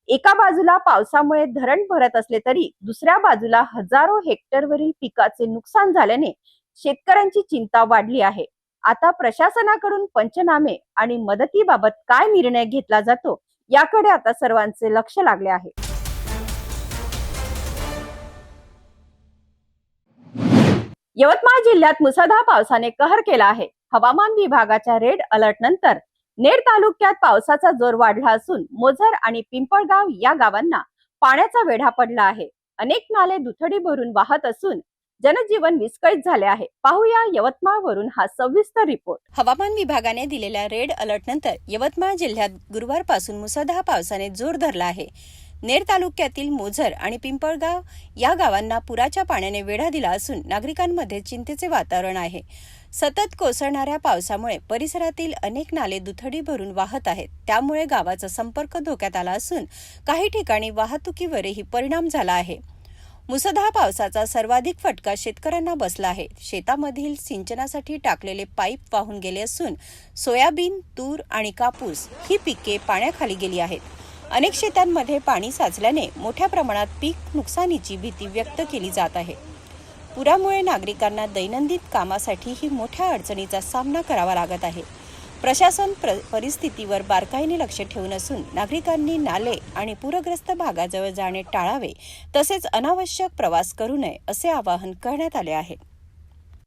एका बाजूला पावसामुळे धरण भरत असले तरी दुसऱ्या बाजूला हजारो हेक्टरवरील पिकाचे नुकसान झाल्याने शेतकऱ्यांची चिंता वाढली आहे. आता प्रशासनाकडून पंचनामे आणि मदतीबाबत काय निर्णय घेतला जातो याकडे आता सर्वांचे लक्ष लागले आहे. यवतमाळ जिल्ह्यात मुसळधार पावसाने कहर केला आहे. हवामान विभागाच्या रेड अलर्ट नंतर नेर तालुक्यात पावसाचा जोर वाढला असून मोझर आणि पिंपळगाव या गावांना पाण्याचा वेढा पडला आहे. अनेक नाले दुथडी भरून वाहत असून जनजीवन विस्कळीत झाले आहे. पाहूया यवतमाळ वरून हा सविस्तर रिपोर्ट. हवामान विभागाने दिलेल्या रेड अलर्ट नंतर यवतमाळ जिल्ह्यात गुरुवारपासून मुसळधार पावसाने जोर धरला आहे. नेर तालुक्यातील मोझर आणि पिंपळगाव या गावांना पुराच्या पाण्याने वेढा दिला असून नागरिकांमध्ये चिंतेचे वातावरण आहे. सतत कोसळणाऱ्या पावसामुळे परिसरातील अनेक नाले दुथडी भरून वाहत आहेत. त्यामुळे गावाचा संपर्क धोक्यात आला असून काही ठिकाणी वाहतुकीवरही परिणाम झाला आहे. मुसळधार पावसाचा सर्वाधिक फटका शेतकऱ्यांना बसला आहे. शेतामधील सिंचनासाठी टाकलेले पाईप वाहून गेले असून सोयाबीन, तूर आणि कापूस ही पिके पाण्याखाली गेली आहेत. अनेक शेतांमध्ये पाणी साचल्याने मोठ्या प्रमाणात पीक नुकसानीची भीती व्यक्त केली जात आहे. पुरामुळे नागरिकांना दैनंदिन कामासाठीही मोठ्या अडचणीचा सामना करावा लागत आहे. प्रशासन परिस्थितीवर बारकाईने लक्ष ठेवून असून नागरिकांनी नाले आणि पूरग्रस्त भागाजवळ जाणे टाळावे तसेच अनावश्यक प्रवास करू नये असे आवाहन करण्यात आले आहे.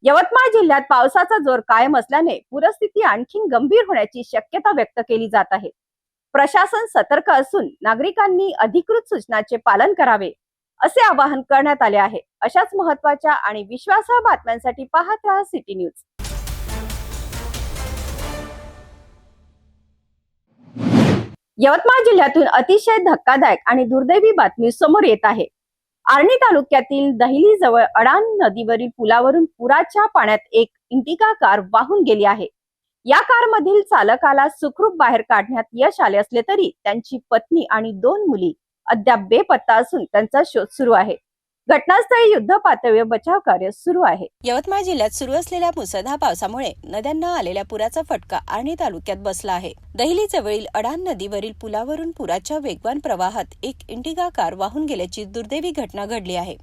यवतमाळ जिल्ह्यात पावसाचा जोर कायम असल्याने पूरस्थिती आणखी गंभीर होण्याची शक्यता व्यक्त केली जात आहे. प्रशासन सतर्क असून नागरिकांनी अधिकृत सूचनांचे पालन करावे असे आवाहन करण्यात आले आहे. अशाच महत्त्वाच्या आणि विश्वासार्ह बातम्यांसाठी पाहत राहा सिटी न्यूज. यवतमाळ जिल्ह्यातून अतिशय धक्कादायक आणि दुर्दैवी बातमी समोर येत आहे. आर्णी तालुक्यातील दहिली जवळ अडाण नदीवरील पुलावरून पुराच्या पाण्यात एक इंडिका कार वाहून गेली आहे. या कारमधील चालकाला सुखरूप बाहेर काढण्यात यश आले असले तरी त्यांची पत्नी आणि 2 मुली अद्याप बेपत्ता असून त्यांचा शोध सुरू आहे. घटनास्थळी युद्ध पातळीवर बचाव कार्य सुरू आहे. यवतमाळ जिल्ह्यात सुरू असलेल्या मुसळधार पावसामुळे नद्यांना आलेल्या पुराचा फटका आर्णी तालुक्यात बसला आहे. दहिली जवळील अडाण नदीवरील पुलावरून पुराच्या वेगवान प्रवाहात एक इंडिका कार वाहून गेल्याची दुर्दैवी घटना घडली आहे.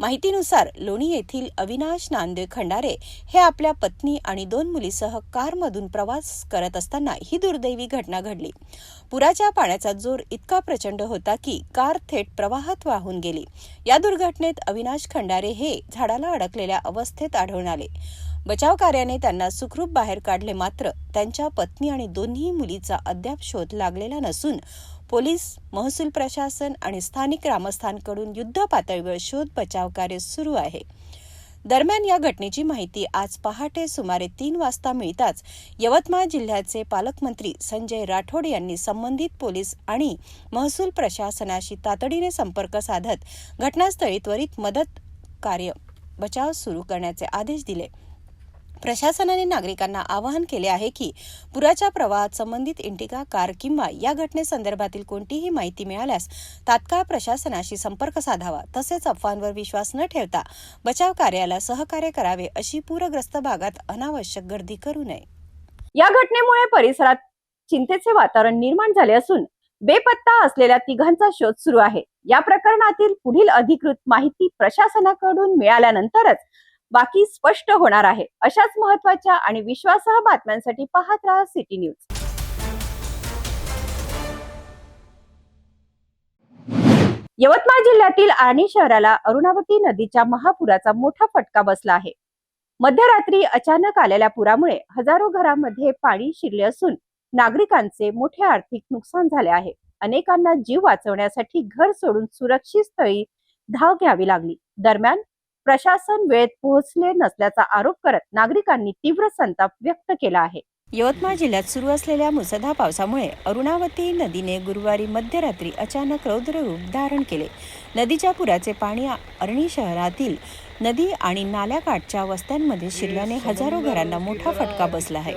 माहितीनुसार लोणी येथील अविनाश नांदे खंडारे हे आपल्या पत्नी आणि 2 मुलीसह कारमधून प्रवास करत असताना ही दुर्दैवी घटना घडली. पुराच्या पाण्याचा जोर इतका प्रचंड होता की कार थेट प्रवाहात वाहून गेली. या दुर्घटनेत अविनाश खंडारे हे झाडाला अडकलेल्या अवस्थेत आढळून आले. बचाव कार्याने त्यांना सुखरूप बाहेर काढले, मात्र त्यांच्या पत्नी आणि दोन्ही मुलीचा अद्याप शोध लागलेला नसून पोलीस, महसूल प्रशासन आणि स्थानिक ग्रामस्थांकडून युद्ध पातळीवर शोध बचाव कार्य सुरू आहे. दरम्यान या घटनेची माहिती आज पहाटे सुमारे 3 वाजता मिळताच यवतमाळ जिल्ह्याचे पालकमंत्री संजय राठोड यांनी संबंधित पोलीस आणि महसूल प्रशासनाशी तातडीने संपर्क साधत घटनास्थळी त्वरित मदत कार्य बचाव सुरू करण्याचे आदेश दिले. प्रशासनाने नागरिकांना आवाहन केले आहे की पुराच्या प्रवाहात संबंधित इंडिका कार किंवा या घटनेसंदर्भातील कोणतीही माहिती मिळाल्यास तात्काळ प्रशासनाशी संपर्क साधावा. तसेच अफवांवर विश्वास न ठेवता बचाव कार्याला सहकार्य करावे. अशी पूरग्रस्त भागात अनावश्यक गर्दी करू नये. या घटनेमुळे परिसरात चिंतेचे वातावरण निर्माण झाले असून बेपत्ता असलेल्या तिघांचा शोध सुरू आहे. या प्रकरणातील पुढील अधिकृत माहिती प्रशासनाकडून मिळाल्यानंतरच बाकी स्पष्ट होणार आहे. अशाच महत्त्वाच्या आणि विश्वासार्ह बातम्यांसाठी पाहत राहा सिटी न्यूज. यवतमाळ जिल्ह्यातील आर्णी शहराला अरुणावती नदीच्या महापुराचा मोठा फटका बसला आहे. मध्यरात्री अचानक आलेल्या पुरामुळे हजारो घरांमध्ये पाणी शिरले असून नागरिकांचे मोठे आर्थिक नुकसान झाले आहे. अनेकांना जीव वाचवण्यासाठी घर सोडून सुरक्षित स्थळी धाव घ्यावी लागली. दरम्यान प्रशासन वेळेत पोहोचले नसल्याचा आरोप करत नागरिकांनी तीव्र संताप व्यक्त केला आहे. यवतमाळ जिल्ह्यात सुरू असलेल्या मुसळधार पावसामुळे अरुणावती नदीने गुरुवारी मध्यरात्री अचानक रौद्र रूप धारण केले. नदीच्या पुराचे पाणी आर्णी शहरातील नदी आणि नाल्याकाठच्या वस्त्यांमध्ये शिरल्याने हजारो घरांना मोठा फटका बसला आहे.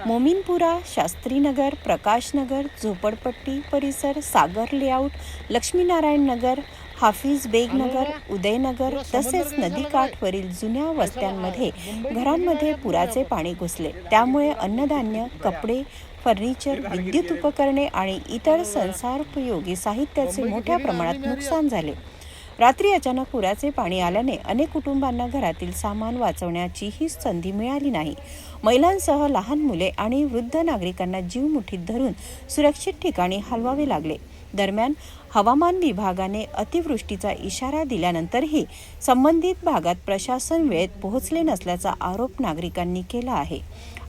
मोमीनपुरा, शास्त्रीनगर, प्रकाशनगर, झोपडपट्टी परिसर, सागर लेआउट, लक्ष्मीनारायण नगर, हाफिज बेग नगर, उदयनगर तसेच नदीकाठवरील जुन्या वस्त्यांमध्ये घरांमध्ये पुराचे पाणी घुसले. त्यामुळे अन्नधान्य, कपडे, फर्निचर, विद्युत उपकरणे आणि इतर संसारोपयोगी साहित्याचे मोठ्या प्रमाणात नुकसान झाले. रात्री अचानक पुराचे पाणी आल्याने अनेक कुटुंबांना घरातील सामान वाचवण्याचीही संधी मिळाली नाही. महिलांसह लहान मुले आणि वृद्ध नागरिकांना जीव मुठीत धरून सुरक्षित ठिकाणी हलवावे लागले. दरम्यान हवामान विभागाने अतिवृष्टीचा इशारा दिल्यानंतरही संबंधित भागात प्रशासन वेळेत पोहोचले नसल्याचा आरोप नागरिकांनी केला आहे.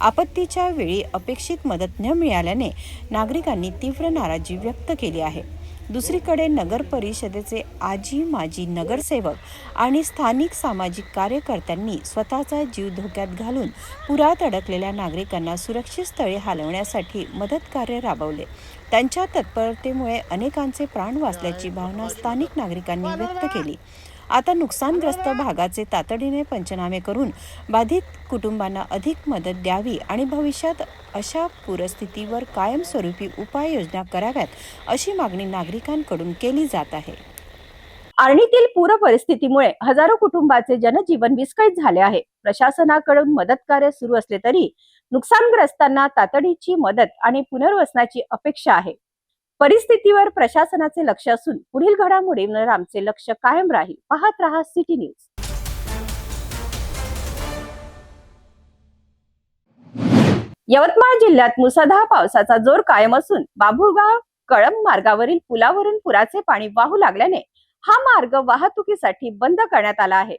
आपत्तीच्या वेळी अपेक्षित मदत न मिळाल्याने नागरिकांनी तीव्र नाराजी व्यक्त केली आहे. दुसरीकडे नगर परिषदेचे आजी माजी नगरसेवक आणि स्थानिक सामाजिक कार्यकर्त्यांनी स्वतःचा जीव धोक्यात घालून पुरात अडकलेल्या नागरिकांना सुरक्षित स्थळी हलवण्यासाठी मदत कार्य राबवले. त्यांच्या तत्परतेमुळे अनेकांचे प्राण वाचल्याची भावना स्थानिक नागरिकांनी व्यक्त केली. आता नुकसानग्रस्त भागाचे तातडीने पंचनामे करून बाधित कुटुंबांना अधिक मदत द्यावी आणि भविष्यात अशा पूरस्थितीवर कायमस्वरूपी उपाययोजना कराव्यात अशी मागणी नागरिकांकडून केली जात आहे. आर्णीतील पूर परिस्थितीमुळे हजारो कुटुंबाचे जनजीवन विस्कळीत झाले आहे. प्रशासनाकडून मदत कार्य सुरू असले तरी नुकसानग्रस्तांना तातडीची मदत आणि पुनर्वसनाची अपेक्षा आहे. परिस्थितीवर प्रशासनाचे लक्ष असून पुढील घडामोडींवर आमचे लक्ष कायम राहील. पाहत रहा सिटी न्यूज. यवतमाळ जिल्ह्यात मुसळधार पावसाचा जोर कायम असून बाभुळगाव कळंब मार्गावरील पुलावरून पुराचे पाणी वाहू लागल्याने हा मार्ग वाहतुकीसाठी बंद करण्यात आला आहे.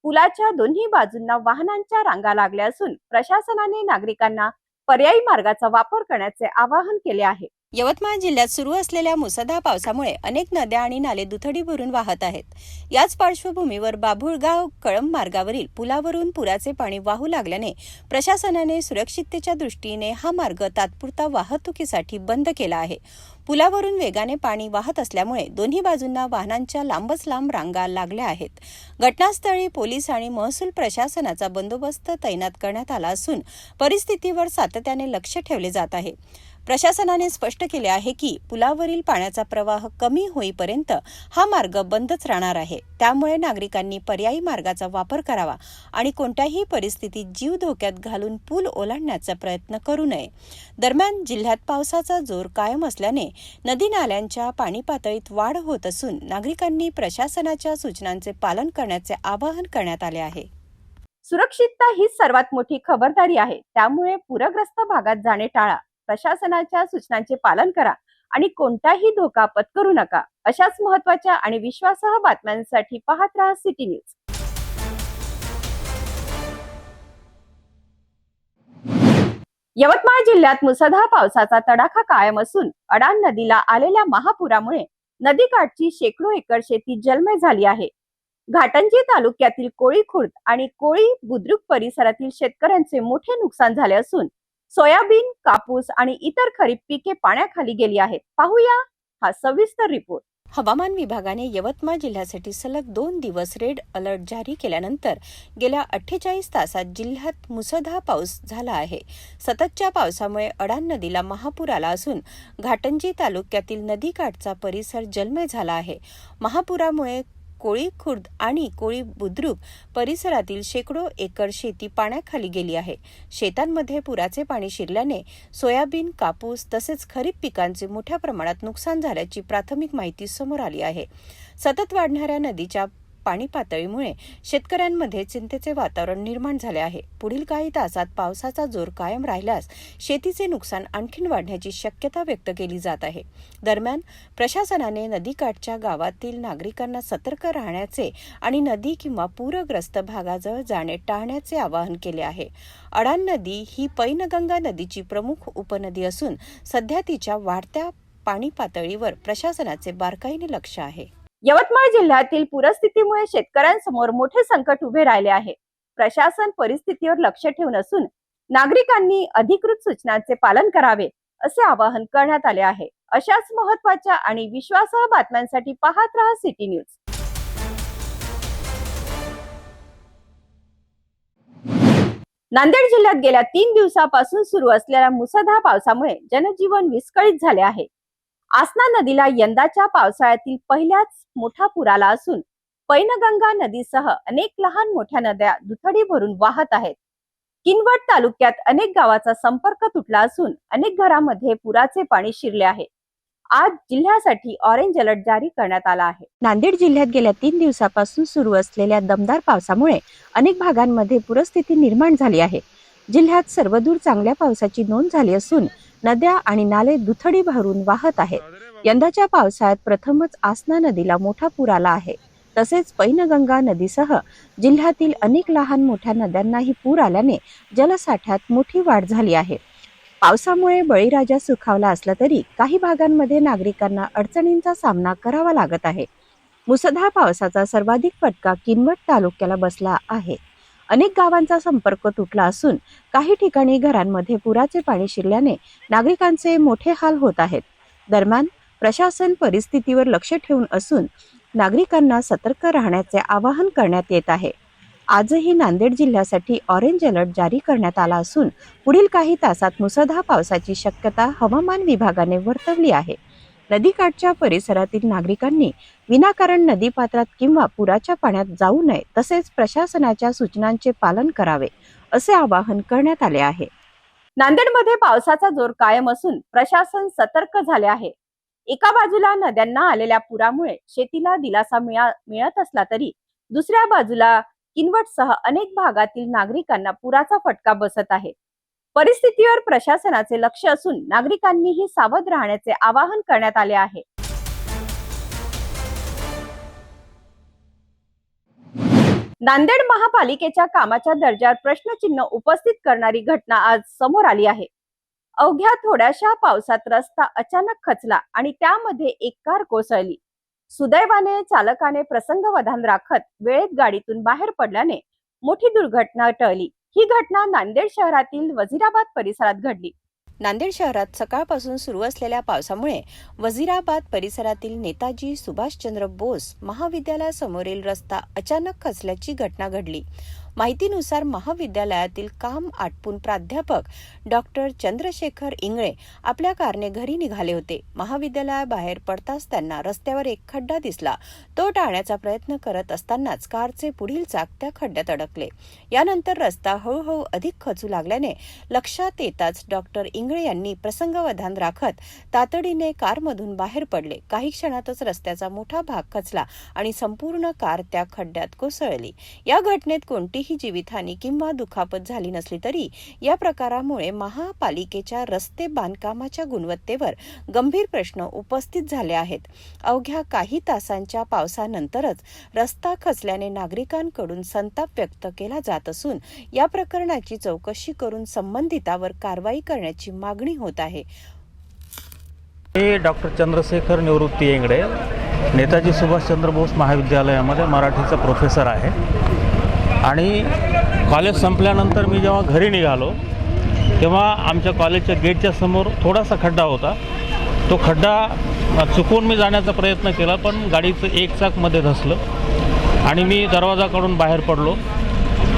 पुलाच्या दोन्ही बाजूंना वाहनांच्या रांगा लागल्या असून प्रशासनाने नागरिकांना पर्यायी मार्गाचा वापर करण्याचे आवाहन केले आहे. यवतमाळ जिल्ह्यात सुरू असलेल्या मुसळधार पावसामुळे अनेक नद्या आणि नाले दुथडी भरून वाहत आहेत. याच पार्श्वभूमीवर बाभुळगाव कळंब मार्गावरील पुलावरून पुराचे पाणी वाहू लागल्याने प्रशासनाने सुरक्षिततेच्या दृष्टीने हा मार्ग तात्पुरता वाहतुकीसाठी बंद केला आहे. पुलावरून वेगाने पाणी वाहत असल्यामुळे दोन्ही बाजूंना वाहनांच्या लांबच लांब रांगा लागल्या आहेत. घटनास्थळी पोलीस आणि महसूल प्रशासनाचा बंदोबस्त तैनात करण्यात आला असून परिस्थितीवर सातत्याने लक्ष ठेवले जात आहे. प्रशासनाने स्पष्ट केले आहे की पुलावरील पाण्याचा प्रवाह कमी होईपर्यंत हा मार्ग बंदच राहणार आहे. त्यामुळे नागरिकांनी पर्यायी मार्गाचा वापर करावा आणि कोणत्याही परिस्थितीत जीव धोक्यात घालून पूल ओलांडण्याचा प्रयत्न करू नये. दरम्यान जिल्ह्यात पावसाचा जोर कायम असल्याने नदी नाल्यांच्या पाणी पातळीत वाढ होत असून नागरिकांनी प्रशासनाच्या सूचनांचे पालन करण्याचे आवाहन करण्यात आले आहे. सुरक्षितता हीच सर्वात मोठी खबरदारी आहे. त्यामुळे पूरग्रस्त भागात जाणे टाळा. प्रशासनाच्या सूचनांचे पालन करा आणि कोणताही धोका पत्करू नका. अशाच महत्त्वाच्या आणि विश्वासार्ह बातम्यांसाठी पाहत रहा सिटी न्यूज. यवतमाळ जिल्ह्यात मुसळधार पावसाचा तडाखा कायम असून अडाण नदीला आलेल्या महापुरामुळे नदीकाठची शेकडो एकर शेती जलमय झाली आहे. घाटंजी तालुक्यातील कोळी खुर्द आणि कोळी बुद्रुक परिसरातील शेतकऱ्यांचे मोठे नुकसान झाले असून सोयाबीन, कापूस आणि इतर खरीप पिके पाण्याखाली गेली आहेत. पाहूया हा सविस्तर रिपोर्ट. हवामान विभागाने यवतमाळ जिल्ह्यासाठी सलग 2 दिवस रेड अलर्ट जारी केल्यानंतर गेल्या 48 तासात जिल्ह्यात मुसळधार पाऊस झाला आहे. सततच्या पावसामुळे अडाण नदीला महापूर आला असून घाटंजी तालुक्यातील नदीकाठचा परिसर जलमय झाला आहे. महापुरामुळे कोळी खुर्द आणि कोळी बुद्रुक परिसरातील शेकडो एकर शेती पाण्याखाली गेली आहे. शेतांमध्ये पुराचे पाणी शिरल्याने सोयाबीन, कापूस तसेच खरीप पिकांचे मोठ्या प्रमाणात नुकसान झाल्याची प्राथमिक माहिती समोर आली आहे. सतत वाढणाऱ्या नदीच्या पाणी पातळीमुळे शेतकऱ्यांमध्ये चिंतेचे वातावरण निर्माण झाले आहे. पुढील काही तासात पावसाचा जोर कायम राहिल्यास शेतीचे नुकसान आणखी वाढण्याची शक्यता व्यक्त केली जात आहे. दरम्यान प्रशासनाने नदीकाठच्या गावातील नागरिकांना सतर्क राहण्याचे आणि नदी किंवा पूरग्रस्त भागाजवळ जाणे टाळण्याचे आवाहन केले आहे. अडाण नदी ही पैनगंगा नदीची प्रमुख उपनदी असून सध्या तिच्या वाढत्या पाणी पातळीवर प्रशासनाचे बारकाईने लक्ष आहे. यवतमाळ जिल्ह्यातील पूरस्थितीमुळे शेतकऱ्यांसमोर मोठे संकट उभे राहिले आहे. प्रशासन परिस्थितीवर लक्ष ठेवून असून नागरिकांनी अधिकृत सूचनांचे पालन करावे असे आवाहन करण्यात आले आहे. अशाच महत्त्वाच्या आणि विश्वासार्ह बातम्यांसाठी पाहत रहा सिटी न्यूज. नांदेड जिल्ह्यात गेल्या 3 दिवसापासून सुरू असलेल्या मुसळधार पावसामुळे जनजीवन विस्कळीत झाले आहे. आसना नदीला यंदाच्या पावसाळ्यातील पहिल्याच मोठा पूर आला असून पैनगंगा नदीसह अनेक लहान मोठ्या नद्या दुथडी भरून वाहत आहेत. किनवट तालुक्यात अनेक गावाचा संपर्क तुटला असून अनेक घरांमध्ये पुराचे पाणी शिरले आहे. आज जिल्ह्यासाठी ऑरेंज अलर्ट जारी करण्यात आला आहे. नांदेड जिल्ह्यात गेल्या 3 दिवसापासून सुरू असलेल्या दमदार पावसामुळे अनेक भागांमध्ये पूरस्थिती निर्माण झाली आहे. जिल्ह्यात सर्वदूर चांगल्या पावसाची नोंद झाली असून नद्या आणि नाले दुथडी भरून वाहत आहेत. यंदाच्या पावसाळ्यात प्रथमच आसना नदीला मोठा पूर आला आहे. तसेच पैनगंगा नदीसह जिल्ह्यातील अनेक लहान मोठ्या नद्यांनाही पूर आल्याने जलसाठ्यात मोठी वाढ झाली आहे. पावसामुळे बळीराजा सुखावला असला तरी काही भागांमध्ये नागरिकांना अडचणींचा सामना करावा लागत आहे. मुसळधार पावसाचा सर्वाधिक फटका किनवट तालुक्याला बसला आहे. अनेक गावांचा संपर्क तुटला असून काही ठिकाणी घरांमध्ये पुराचे पाणी शिरल्याने नागरिकांचे मोठे हाल होत आहेत. दरम्यान प्रशासन परिस्थितीवर लक्ष ठेवून असून नागरिकांना सतर्क राहण्याचे आवाहन करण्यात येत आहे. आजही नांदेड जिल्ह्यासाठी ऑरेंज अलर्ट जारी करण्यात आला असून पुढील काही तासात मुसळधार पावसाची शक्यता हवामान विभागाने वर्तवली आहे. नदीकाठच्या परिसरातील नागरिकांनी विनाकारण नदीपात्रात किंवा पुराच्या पाण्यात जाऊ नये तसेच प्रशासनाच्या सूचनांचे पालन करावे असे आवाहन करण्यात आले आहे. नांदेडमध्ये पावसाचा जोर कायम असून प्रशासन सतर्क झाले आहे. एका बाजूला नद्यांना आलेल्या पुरामुळे शेतीला दिलासा मिळत असला तरी दुसऱ्या बाजूला किनवटसह अनेक भागातील नागरिकांना पुराचा फटका बसत आहे. परिस्थितीवर प्रशासनाचे लक्ष असून नागरिकांनीही सावध राहण्याचे आवाहन करण्यात आले आहे. नांदेड महापालिकेच्या कामाच्या दर्जावर प्रश्नचिन्ह उपस्थित करणारी घटना आज समोर आली आहे. अवघ्या थोड्याशा पावसात रस्ता अचानक खचला आणि त्यामध्ये एक कार कोसळली. सुदैवाने चालकाने प्रसंगावधान राखत वेळेत गाडीतून बाहेर पडल्याने मोठी दुर्घटना टळली. ही घटना नांदेड शहरातील वझिराबाद परिसरात घडली. नांदेड शहरात सकाळपासून सुरू असलेल्या पावसामुळे वझिराबाद परिसरातील नेताजी सुभाषचंद्र बोस महाविद्यालयासमोरील रस्ता अचानक खचल्याची घटना घडली. माहितीनुसार महाविद्यालयातील काम आटपून प्राध्यापक डॉक्टर चंद्रशेखर इंगळे आपल्या कारने घरी निघाले होते. महाविद्यालयाबाहेर पडताच त्यांना रस्त्यावर एक खड्डा दिसला. तो टाळण्याचा प्रयत्न करत असतानाच कारचे पुढील चाक त्या खड्ड्यात अडकले. यानंतर रस्ता हळूहळू अधिक खचू लागल्याने लक्षात येताच डॉक्टर इंगळे यांनी प्रसंगावधान राखत तातडीने कारमधून बाहेर पडले. काही क्षणातच रस्त्याचा मोठा भाग खचला आणि संपूर्ण कार त्या खड्ड्यात कोसळली. या घटनेत कोणतीही जीवितहानी किंवा दुखापत झाली नसली तरी या प्रकारामुळे महापालिकेच्या रस्ते बांधकामाच्या गुणवत्तेवर गंभीर प्रश्न उपस्थित झाले आहेत. अवघ्या काही तासांच्या पावसानंतरच रस्ता खचल्याने नागरिकांकडून संताप व्यक्त केला जात असून या प्रकरणाची चौकशी करून संबंधितावर कारवाई करण्याची मागणी होत आहे. मी डॉक्टर चंद्रशेखर निवृत्ती इंगळे नेताजी सुभाषचंद्र बोस महाविद्यालयामध्ये मराठीचा प्रोफेसर आहे आणि कॉलेज संपल्यानंतर मी जेव्हा घरी निघालो तेव्हा आमच्या कॉलेजच्या गेटच्या समोर थोडासा खड्डा होता. तो खड्डा चुकून मी जाण्याचा प्रयत्न केला पण गाडीचं एक चाक मध्ये धसलं आणि मी दरवाजा काढून बाहेर पडलो.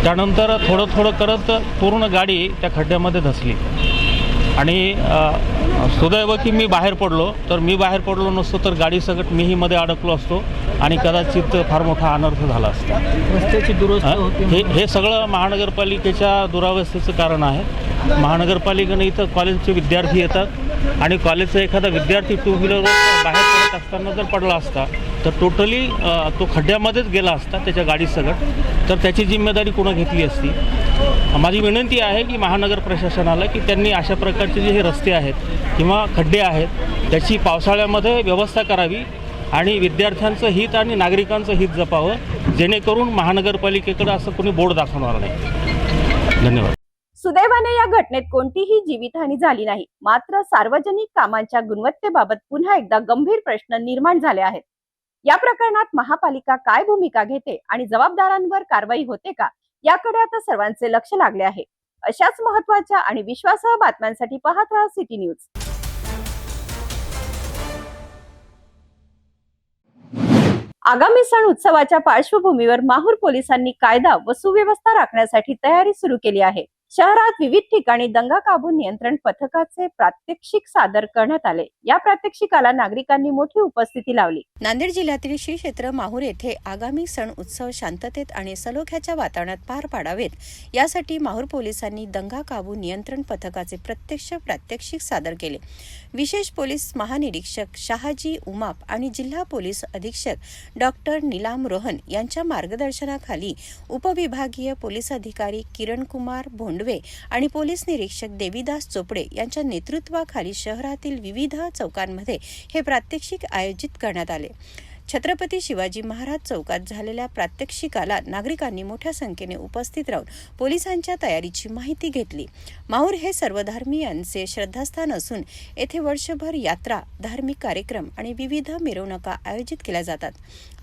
त्यानंतर थोडं करत पूर्ण गाडी त्या खड्ड्यामध्ये धसली आणि सुदैव की मी बाहेर पडलो. तर मी बाहेर पडलो नसतो तर गाडी सगळं मीही मध्ये अडकलो असतो आणि कदाचित फार मोठा अनर्थ झाला असता. रस्त्याची दुरुस्ती हे सगळं महानगरपालिकेच्या दुरावस्थेचं कारण आहे. महानगरपालिकेने इथं कॉलेजचे विद्यार्थी येतात आणि कॉलेजचा एखादा विद्यार्थी टू व्हीलरवर बाहेर पडत असताना जर पडला असता तर टोटली तो खड्ड्यामध्येच गेला असता त्याच्या गाडीसकट, तर त्याची जिम्मेदारी कोण घेतली असती. माझी विनंती आहे की महानगर प्रशासनाला की त्यांनी अशा प्रकारचे जे हे रस्ते आहेत किंवा खड्डे आहेत त्याची पावसाळ्यामध्ये व्यवस्था करावी आणि विद्यार्थ्यांचं हित आणि नागरिकांचं हित जपावं, जेणेकरून महानगरपालिकेकडे असं कोणी बोर्ड दाखवणार नाही. धन्यवाद. सुदैवाने या घटनेत कोणतीही जीवितहानी झाली नाही. मात्र सार्वजनिक कामांच्या गुणवत्तेबाबत पुन्हा एकदा गंभीर प्रश्न निर्माण झाले आहेत. या प्रकरणात महापालिका काय भूमिका घेते आणि जबाबदारांवर कारवाई होते का, याकडे आता सर्वांचे लक्ष लागले आहे. अशाच महत्त्वाच्या आणि विश्वासार्ह बातम्यांसाठी पाहत राहा सिटी न्यूज. आगामी सण उत्सवाच्या पार्श्वभूमीवर माहूर पोलिसांनी कायदा व सुव्यवस्था राखण्यासाठी तयारी सुरू केली आहे. शहरात विविध ठिकाणी दंगा काबू नियंत्रण पथकाचे प्रात्यक्षिक सादर करण्यात आले. या प्रात्यक्षिकाला नागरिकांनी मोठी उपस्थिती लावली. नांदेड जिल्ह्यातील श्री क्षेत्र माहूर येथे आगामी सण उत्सव शांततेत आणि सलोख्याच्या वातावरणात पार पाडावेत, यासाठी माहूर पोलिसांनी दंगा काबू नियंत्रण पथकाचे प्रात्यक्षिक सादर केले. विशेष पोलीस महानिरीक्षक शहाजी उमाप आणि जिल्हा पोलीस अधीक्षक डॉक्टर नीलाम रोहन यांच्या मार्गदर्शनाखाली उपविभागीय पोलीस अधिकारी किरण कुमार भोंडवे आणि पोलीस निरीक्षक देवीदास चोपडे यांच्या नेतृत्वाखाली शहरातील विविध चौकांमध्ये हे प्रात्यक्षिक आयोजित करण्यात आले. छत्रपती शिवाजी महाराज चौकात झालेल्या प्रात्यक्षिकाला नागरिकांनी मोठ्या संख्येने उपस्थित राहून पोलिसांच्या तयारीची माहिती घेतली. माहूर हे सर्वधर्मीयांचे श्रद्धास्थान असून येथे वर्षभर यात्रा, धार्मिक कार्यक्रम आणि विविध मिरवणुका आयोजित केल्या जातात.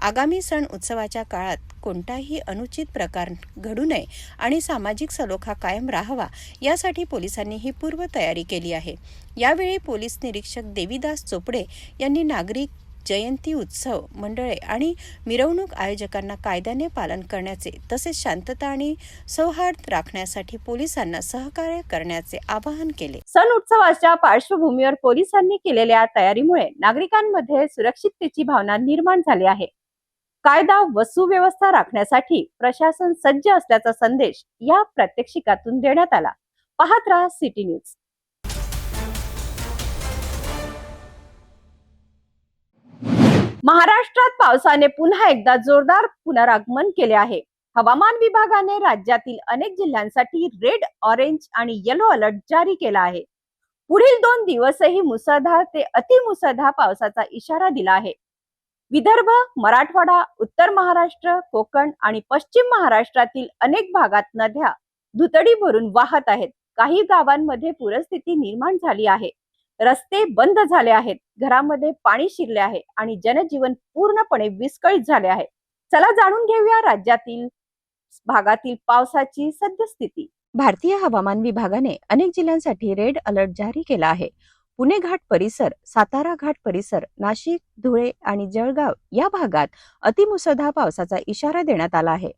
आगामी सण उत्सवाच्या काळात कोणताही अनुचित प्रकार घडू नये आणि सामाजिक सलोखा कायम राहावा, यासाठी पोलिसांनी ही पूर्व तयारी केली आहे. यावेळी पोलीस निरीक्षक देवीदास चोपडे यांनी नागरिक, जयंती उत्सव मंडळे आणि मिरवणूक आयोजकांना कायद्याने पालन करण्याचे तसेच शांतता आणि सौहार्द राखण्यासाठी पोलिसांना सहकार्य करण्याचे आवाहन केले. सण उत्सवाच्या पार्श्वभूमीवर पोलिसांनी केलेल्या तयारीमुळे नागरिकांमध्ये सुरक्षिततेची भावना निर्माण झाली आहे. कायदा व सुव्यवस्था राखण्यासाठी प्रशासन सज्ज असल्याचा संदेश या प्रात्यक्षिकातून देण्यात आला. पाहत राहा सिटी न्यूज. महाराष्ट्रात पावसाने पुन्हा एकदा जोरदार पुनरागमन केले आहे. हवामान विभागाने राज्यातील अनेक जिल्ह्यांसाठी रेड, ऑरेंज आणि येलो अलर्ट जारी केला आहे. पुढील 2 दिवसही मुसळधार ते अतिमुसळधार पावसाचा इशारा दिला आहे. विदर्भ, मराठवाडा, उत्तर महाराष्ट्र, कोकण आणि पश्चिम महाराष्ट्रातील अनेक भागात नद्या दुथडी भरून वाहत आहेत. काही गावांमध्ये पूरस्थिती निर्माण झाली आहे. रस्ते बंद झाले आहेत, घरामध्ये पाणी शिरले आहे आणि जनजीवन पूर्णपणे विस्कळीत झाले आहे. चला जाणून घेऊया राज्यातील भागातील पावसाची सद्यस्थिती. भारतीय हवामान विभागाने अनेक जिल्ह्यांसाठी रेड अलर्ट जारी केला आहे. पुणे घाट परिसर, सातारा घाट परिसर, नाशिक, धुळे आणि जळगाव या भागात अतिमुसळधार पावसाचा इशारा देण्यात आला आहे.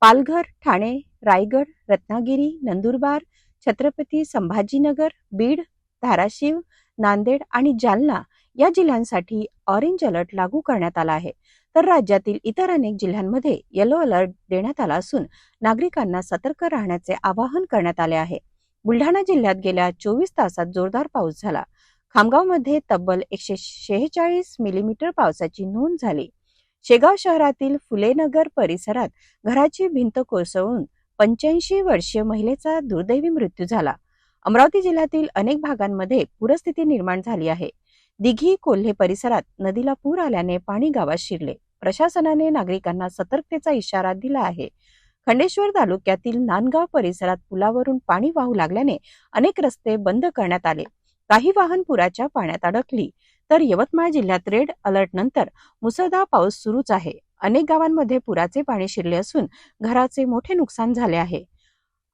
पालघर, ठाणे, रायगड, रत्नागिरी, नंदुरबार, छत्रपती संभाजीनगर, बीड, धाराशिव, नांदेड आणि जालना या जिल्ह्यांसाठी ऑरेंज अलर्ट लागू करण्यात आला आहे. तर राज्यातील इतर अनेक जिल्ह्यांमध्ये येलो अलर्ट देण्यात आला असून नागरिकांना सतर्क राहण्याचे आवाहन करण्यात आले आहे. बुलढाणा जिल्ह्यात गेल्या 24 तासात जोरदार पाऊस झाला. खामगावमध्ये तब्बल 146 मिलीमीटर पावसाची नोंद झाली. शेगाव शहरातील फुलेनगर परिसरात घराची भिंत कोसळून 85 वर्षीय महिलेचा दुर्दैवी मृत्यू झाला. अमरावती जिल्ह्यातील अनेक भागांमध्ये पूरस्थिती निर्माण झाली आहे. दिघी, कोल्हे परिसरात नदीला पूर आल्याने पाणी गावात शिरले. प्रशासनाने नागरिकांना सतर्कतेचा इशारा दिला आहे. खंडेश्वर तालुक्यातील नांदगाव परिसरात पुलावरून पाणी वाहू लागल्याने अनेक रस्ते बंद करण्यात आले. काही वाहन पुराच्या पाण्यात अडकली. तर यवतमाळ जिल्ह्यात रेड अलर्ट नंतर मुसळधार पाऊस सुरूच आहे. अनेक गावांमध्ये पुराचे पाणी शिरले असून घराचे मोठे नुकसान झाले आहे.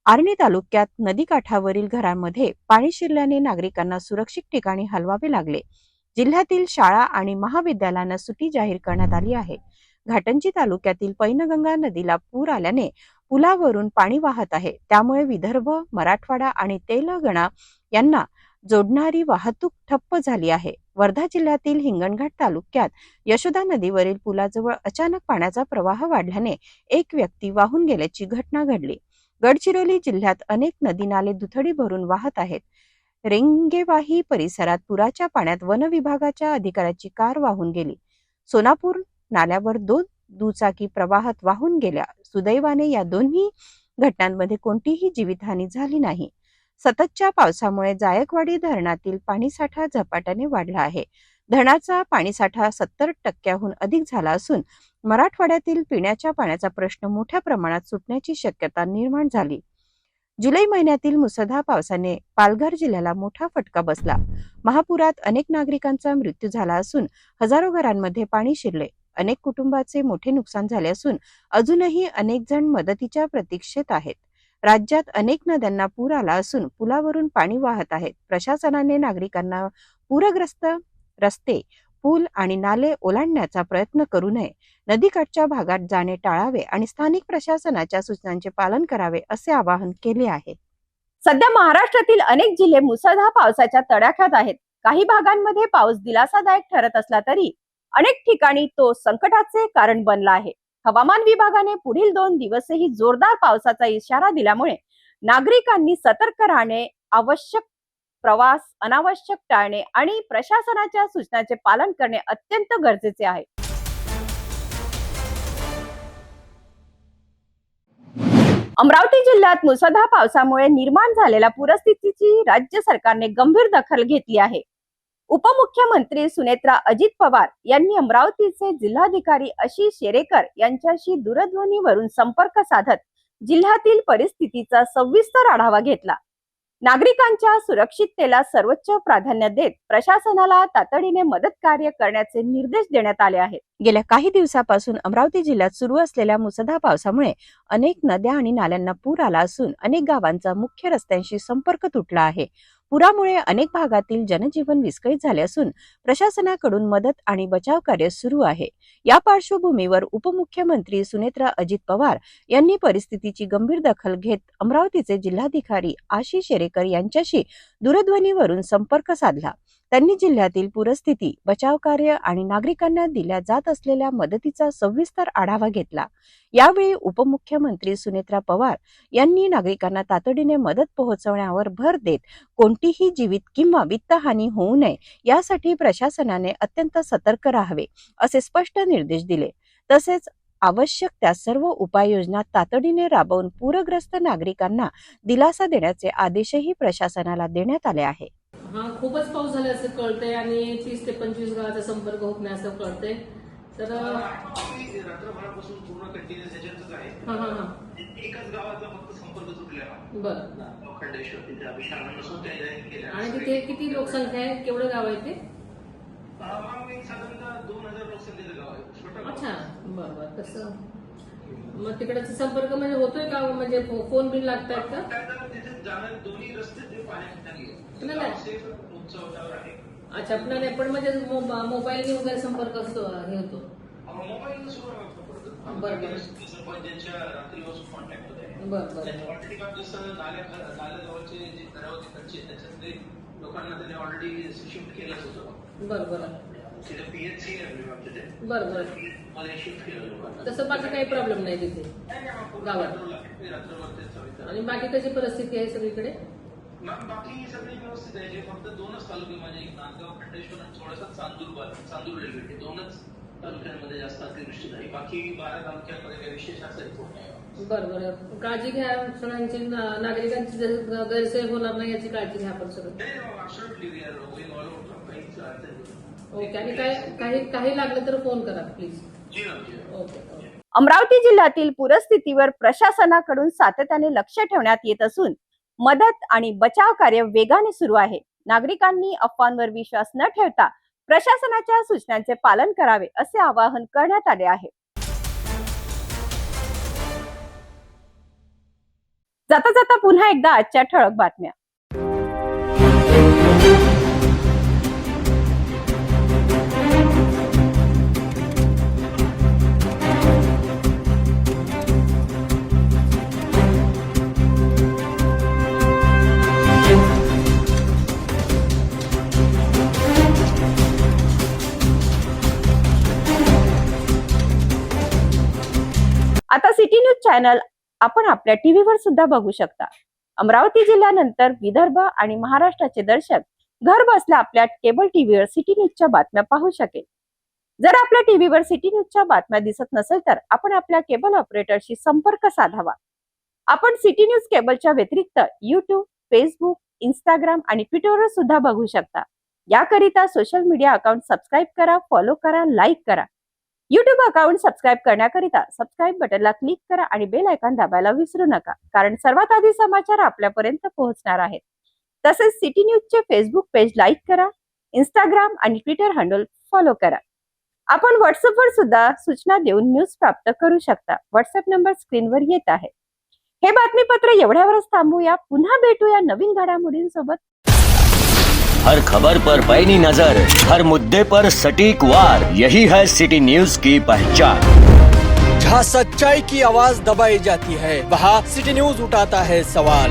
आर्णी तालुक्यात नदीकाठावरील घरांमध्ये पाणी शिरल्याने नागरिकांना सुरक्षित ठिकाणी हलवावे लागले. जिल्ह्यातील शाळा आणि महाविद्यालयांना सुट्टी जाहीर करण्यात आली आहे. घाटंजी तालुक्यातील पैनगंगा नदीला पूर आल्याने पुलावरून पाणी वाहत आहे. त्यामुळे विदर्भ, मराठवाडा आणि तेलंगणा यांना जोडणारी वाहतूक ठप्प झाली आहे. वर्धा जिल्ह्यातील हिंगणघाट तालुक्यात यशोदा नदीवरील पुलाजवळ अचानक पाण्याचा प्रवाह वाढल्याने एक व्यक्ती वाहून गेल्याची घटना घडली. गडचिरोली जिल्ह्यात अनेक नदी नाले दुथडी भरून वाहत आहेत. रेंगेवाही परिसरात पुराच्या पाण्यात वन विभागाच्या अधिकाऱ्याची कार वाहून गेली. सोनापूर नाल्यावर 2 दुचाकी प्रवाहात वाहून गेल्या. सुदैवाने या दोन्ही घटनांमध्ये कोणतीही जीवितहानी झाली नाही. सततच्या पावसामुळे जायकवाडी धरणातील पाणीसाठा झपाट्याने वाढला आहे. धरणाचा पाणीसाठा 70% अधिक झाला असून मराठवाड्यातील पिण्याच्या पाण्याचा प्रश्न मोठ्या प्रमाणात सुटण्याची शक्यता निर्माण झाली. जुलै महिन्यातील मुसळधार पावसाने पालघर जिल्ह्याला मोठा फटका बसला. महापुरात अनेक नागरिकांचा मृत्यू झाला असून हजारो घरांमध्ये पाणी शिरले. अनेक कुटुंबाचे मोठे नुकसान झाले असून अजूनही अनेक जण मदतीच्या प्रतीक्षेत आहेत. राज्यात अनेक नद्यांना पूर आला असून पुलावरून पाणी वाहत आहेत. प्रशासनाने नागरिकांना पूरग्रस्त रस्ते, पूल आणि नाले ओलांडण्याचा प्रयत्न करू नये. नदीकाठच्या भागात जाणे टाळावे आणि स्थानिक प्रशासनाच्या सूचनांचे पालन करावे असे आवाहन केले आहे. सध्या महाराष्ट्रातील अनेक जिल्हे मुसळधार पावसाच्या तडाख्यात आहेत. काही भागांमध्ये पाऊस दिलासादायक ठरत असला तरी अनेक ठिकाणी तो संकटाचे कारण बनला आहे. हवामान विभागाने पुढील 2 दिवसही जोरदार पावसाचा इशारा दिल्यामुळे नागरिकांनी सतर्क राहणे, आवश्यक प्रवास अनावश्यक टाळणे आणि प्रशासनाच्या सूचनांचे पालन करणे अत्यंत गरजेचे आहे. अमरावती जिल्ह्यात मुसळधार पावसामुळे निर्माण झालेल्या पूरस्थितीची राज्य सरकारने गंभीर दखल घेतली आहे. उपमुख्यमंत्री सुनेत्रा अजित पवार यांनी अमरावतीचे जिल्हाधिकारी आशिष शेरेकर यांच्याशी दूरध्वनीवरून संपर्क साधत जिल्ह्यातील परिस्थितीचा सविस्तर आढावा घेतला. नागरिकांच्या सुरक्षिततेला सर्वोच्च प्राधान्य देत प्रशासनाला तातडीने मदत कार्य करण्याचे निर्देश देण्यात आले आहेत. गेल्या काही दिवसापासून अमरावती जिल्ह्यात सुरू असलेल्या मुसळधार पावसामुळे अनेक नद्या आणि नाल्यांना पूर आला असून अनेक गावांचा मुख्य रस्त्यांशी संपर्क तुटला आहे. पुरामुळे अनेक भागातील जनजीवन विस्कळीत झाले असून प्रशासनाकडून मदत आणि बचाव कार्य सुरू आहे. या पार्श्वभूमीवर उपमुख्यमंत्री सुनेत्रा अजित पवार यांनी परिस्थितीची गंभीर दखल घेत अमरावतीचे जिल्हाधिकारी आशिष शेरेकर यांच्याशी दूरध्वनीवरून संपर्क साधला. त्यांनी जिल्ह्यातील पूरस्थिती, बचाव कार्य आणि नागरिकांना दिल्या जात असलेल्या मदतीचा सविस्तर आढावा घेतला. यावेळी उपमुख्यमंत्री सुनेत्रा पवार यांनी नागरिकांना तातडीने मदत पोहोचवण्यावर भर देत कोणतीही जीवित किंवा वित्तहानी होऊ नये यासाठी प्रशासनाने अत्यंत सतर्क राहावे असे स्पष्ट निर्देश दिले. तसेच आवश्यक त्या सर्व उपाययोजना तातडीने राबवून पूरग्रस्त नागरिकांना दिलासा देण्याचे आदेशही प्रशासनाला देण्यात आले आहे. खूपच पाऊस झाला असं कळतंय आणि 30 ते 25 गावाचा संपर्क होत नाही असं कळतंय. तर रात्रभरापासून पूर्ण कंटिन्युअस याच्यातच आहे. एकच गावाचा फक्त संपर्क तुटलेला. बरं. खंडेश्वर तिथे अभिषेक नसून त्या आणि तिथे किती लोकसंख्या आहे? केवढं गाव आहे ते? साधारणतः 2000 लोकसंख्येचं गाव आहे. अच्छा, बरं. तसं मग तिकडचा संपर्क म्हणजे होतोय का? म्हणजे फोन बिल लागतायत का? तिथे जाणार दोन्ही रस्ते ते पाण्याखाली आहे. अच्छा, आपल्याला पण म्हणजे मोबाईल वगैरे संपर्क असतो हे होतो. मोबाईल सरपंचांच्या रात्रीपासून कॉन्टॅक्ट होत आहे. बरं. जसं नाल्याजवळचे जे घरावर तिकडचे त्याच्यातले लोकांना त्यांनी ऑलरेडी शिफ्ट केलंच होतं. बरं. तिथे पीएचसी आहे तिथे. बरं. मला शिफ्ट केलं लोकांना. तसं बाकी काही प्रॉब्लेम नाही तिथे गावात. आणि बाकी कशी परिस्थिती आहे सगळीकडे? बाकी सगळी व्यवस्थित आहे. फक्त 2च तालुके म्हणजे एक नांदगाव, खंडेश्वर आणि थोडासा चांदूर रेल्वे 2च तालुक्यांमध्ये जास्त अतिवृष्टी झाली. बाकी 12 तालुक्यांमध्ये काही विशेष असं रिपोर्ट नाही. बरं. काळजी घ्या सगळ्यांची, नागरिकांची गैरसोय होणार नाही याची काळजी घ्या आपण सगळं. ओके. आणि काही लागलं तर फोन करा प्लीज. ओके. अमरावती जिल्ह्यातील पूरस्थितीवर प्रशासनाकडून सातत्याने लक्ष ठेवण्यात येत असून मदत आणि बचाव कार्य वेगाने सुरू आहे. नागरिकांनी अफवांवर विश्वास न ठेवता प्रशासनाच्या सूचनांचे पालन करावे असे आवाहन करण्यात आले आहे. जाता जाता पुन्हा एकदा आजच्या ठळक बातम्या. आता सिटी न्यूज चॅनल आपण आपल्या टीव्हीवर सुद्धा बघू शकता. अमरावती जिल्ह्यानंतर विदर्भ आणि महाराष्ट्राचे दर्शक घर बसल्या आपल्या केबल टीव्हीवर सिटी न्यूजच्या बातम्या पाहू शकेल. जर आपल्या टीव्हीवर सिटी न्यूजच्या बातम्या दिसत नसेल तर आपण आपल्या केबल ऑपरेटरशी संपर्क साधावा. आपण सिटी न्यूज केबलच्या व्यतिरिक्त YouTube, फेसबुक, इंस्टाग्राम आणि ट्विटरवर सुद्धा बघू शकता. याकरिता सोशल मीडिया अकाउंट सबस्क्राईब करा, फॉलो करा, लाईक करा. YouTube अकाउंट सबस्क्राईब करण्याकरिता सबस्क्राईब बटनला क्लिक करा आणि बेल आयकॉन दाबायला विसरू नका, कारण सर्वात आधी समाचार आपल्यापर्यंत पोहोचणार आहेत. तसेच सिटी न्यूजचे फेसबुक पेज लाईक करा, इंस्टाग्राम आणि ट्विटर हँडल फॉलो करा. आपण व्हॉट्सअपवर सुद्धा सूचना देऊन न्यूज प्राप्त करू शकता. व्हॉट्सअप नंबर स्क्रीनवर येत आहे. हे बातमीपत्र एवढ्यावरच थांबूया. पुन्हा भेटूया नवीन घडामोडींसोबत. हर खबर पर पैनी नजर, हर मुद्दे पर सटीक वार, यही है सिटी न्यूज की पहचान. जहाँ सच्चाई की आवाज दबाई जाती है वहाँ सिटी न्यूज उठाता है सवाल.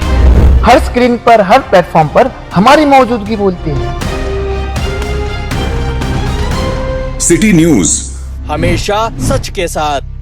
हर स्क्रीन पर, हर प्लेटफॉर्म पर हमारी मौजूदगी बोलती है. सिटी न्यूज हमेशा सच के साथ.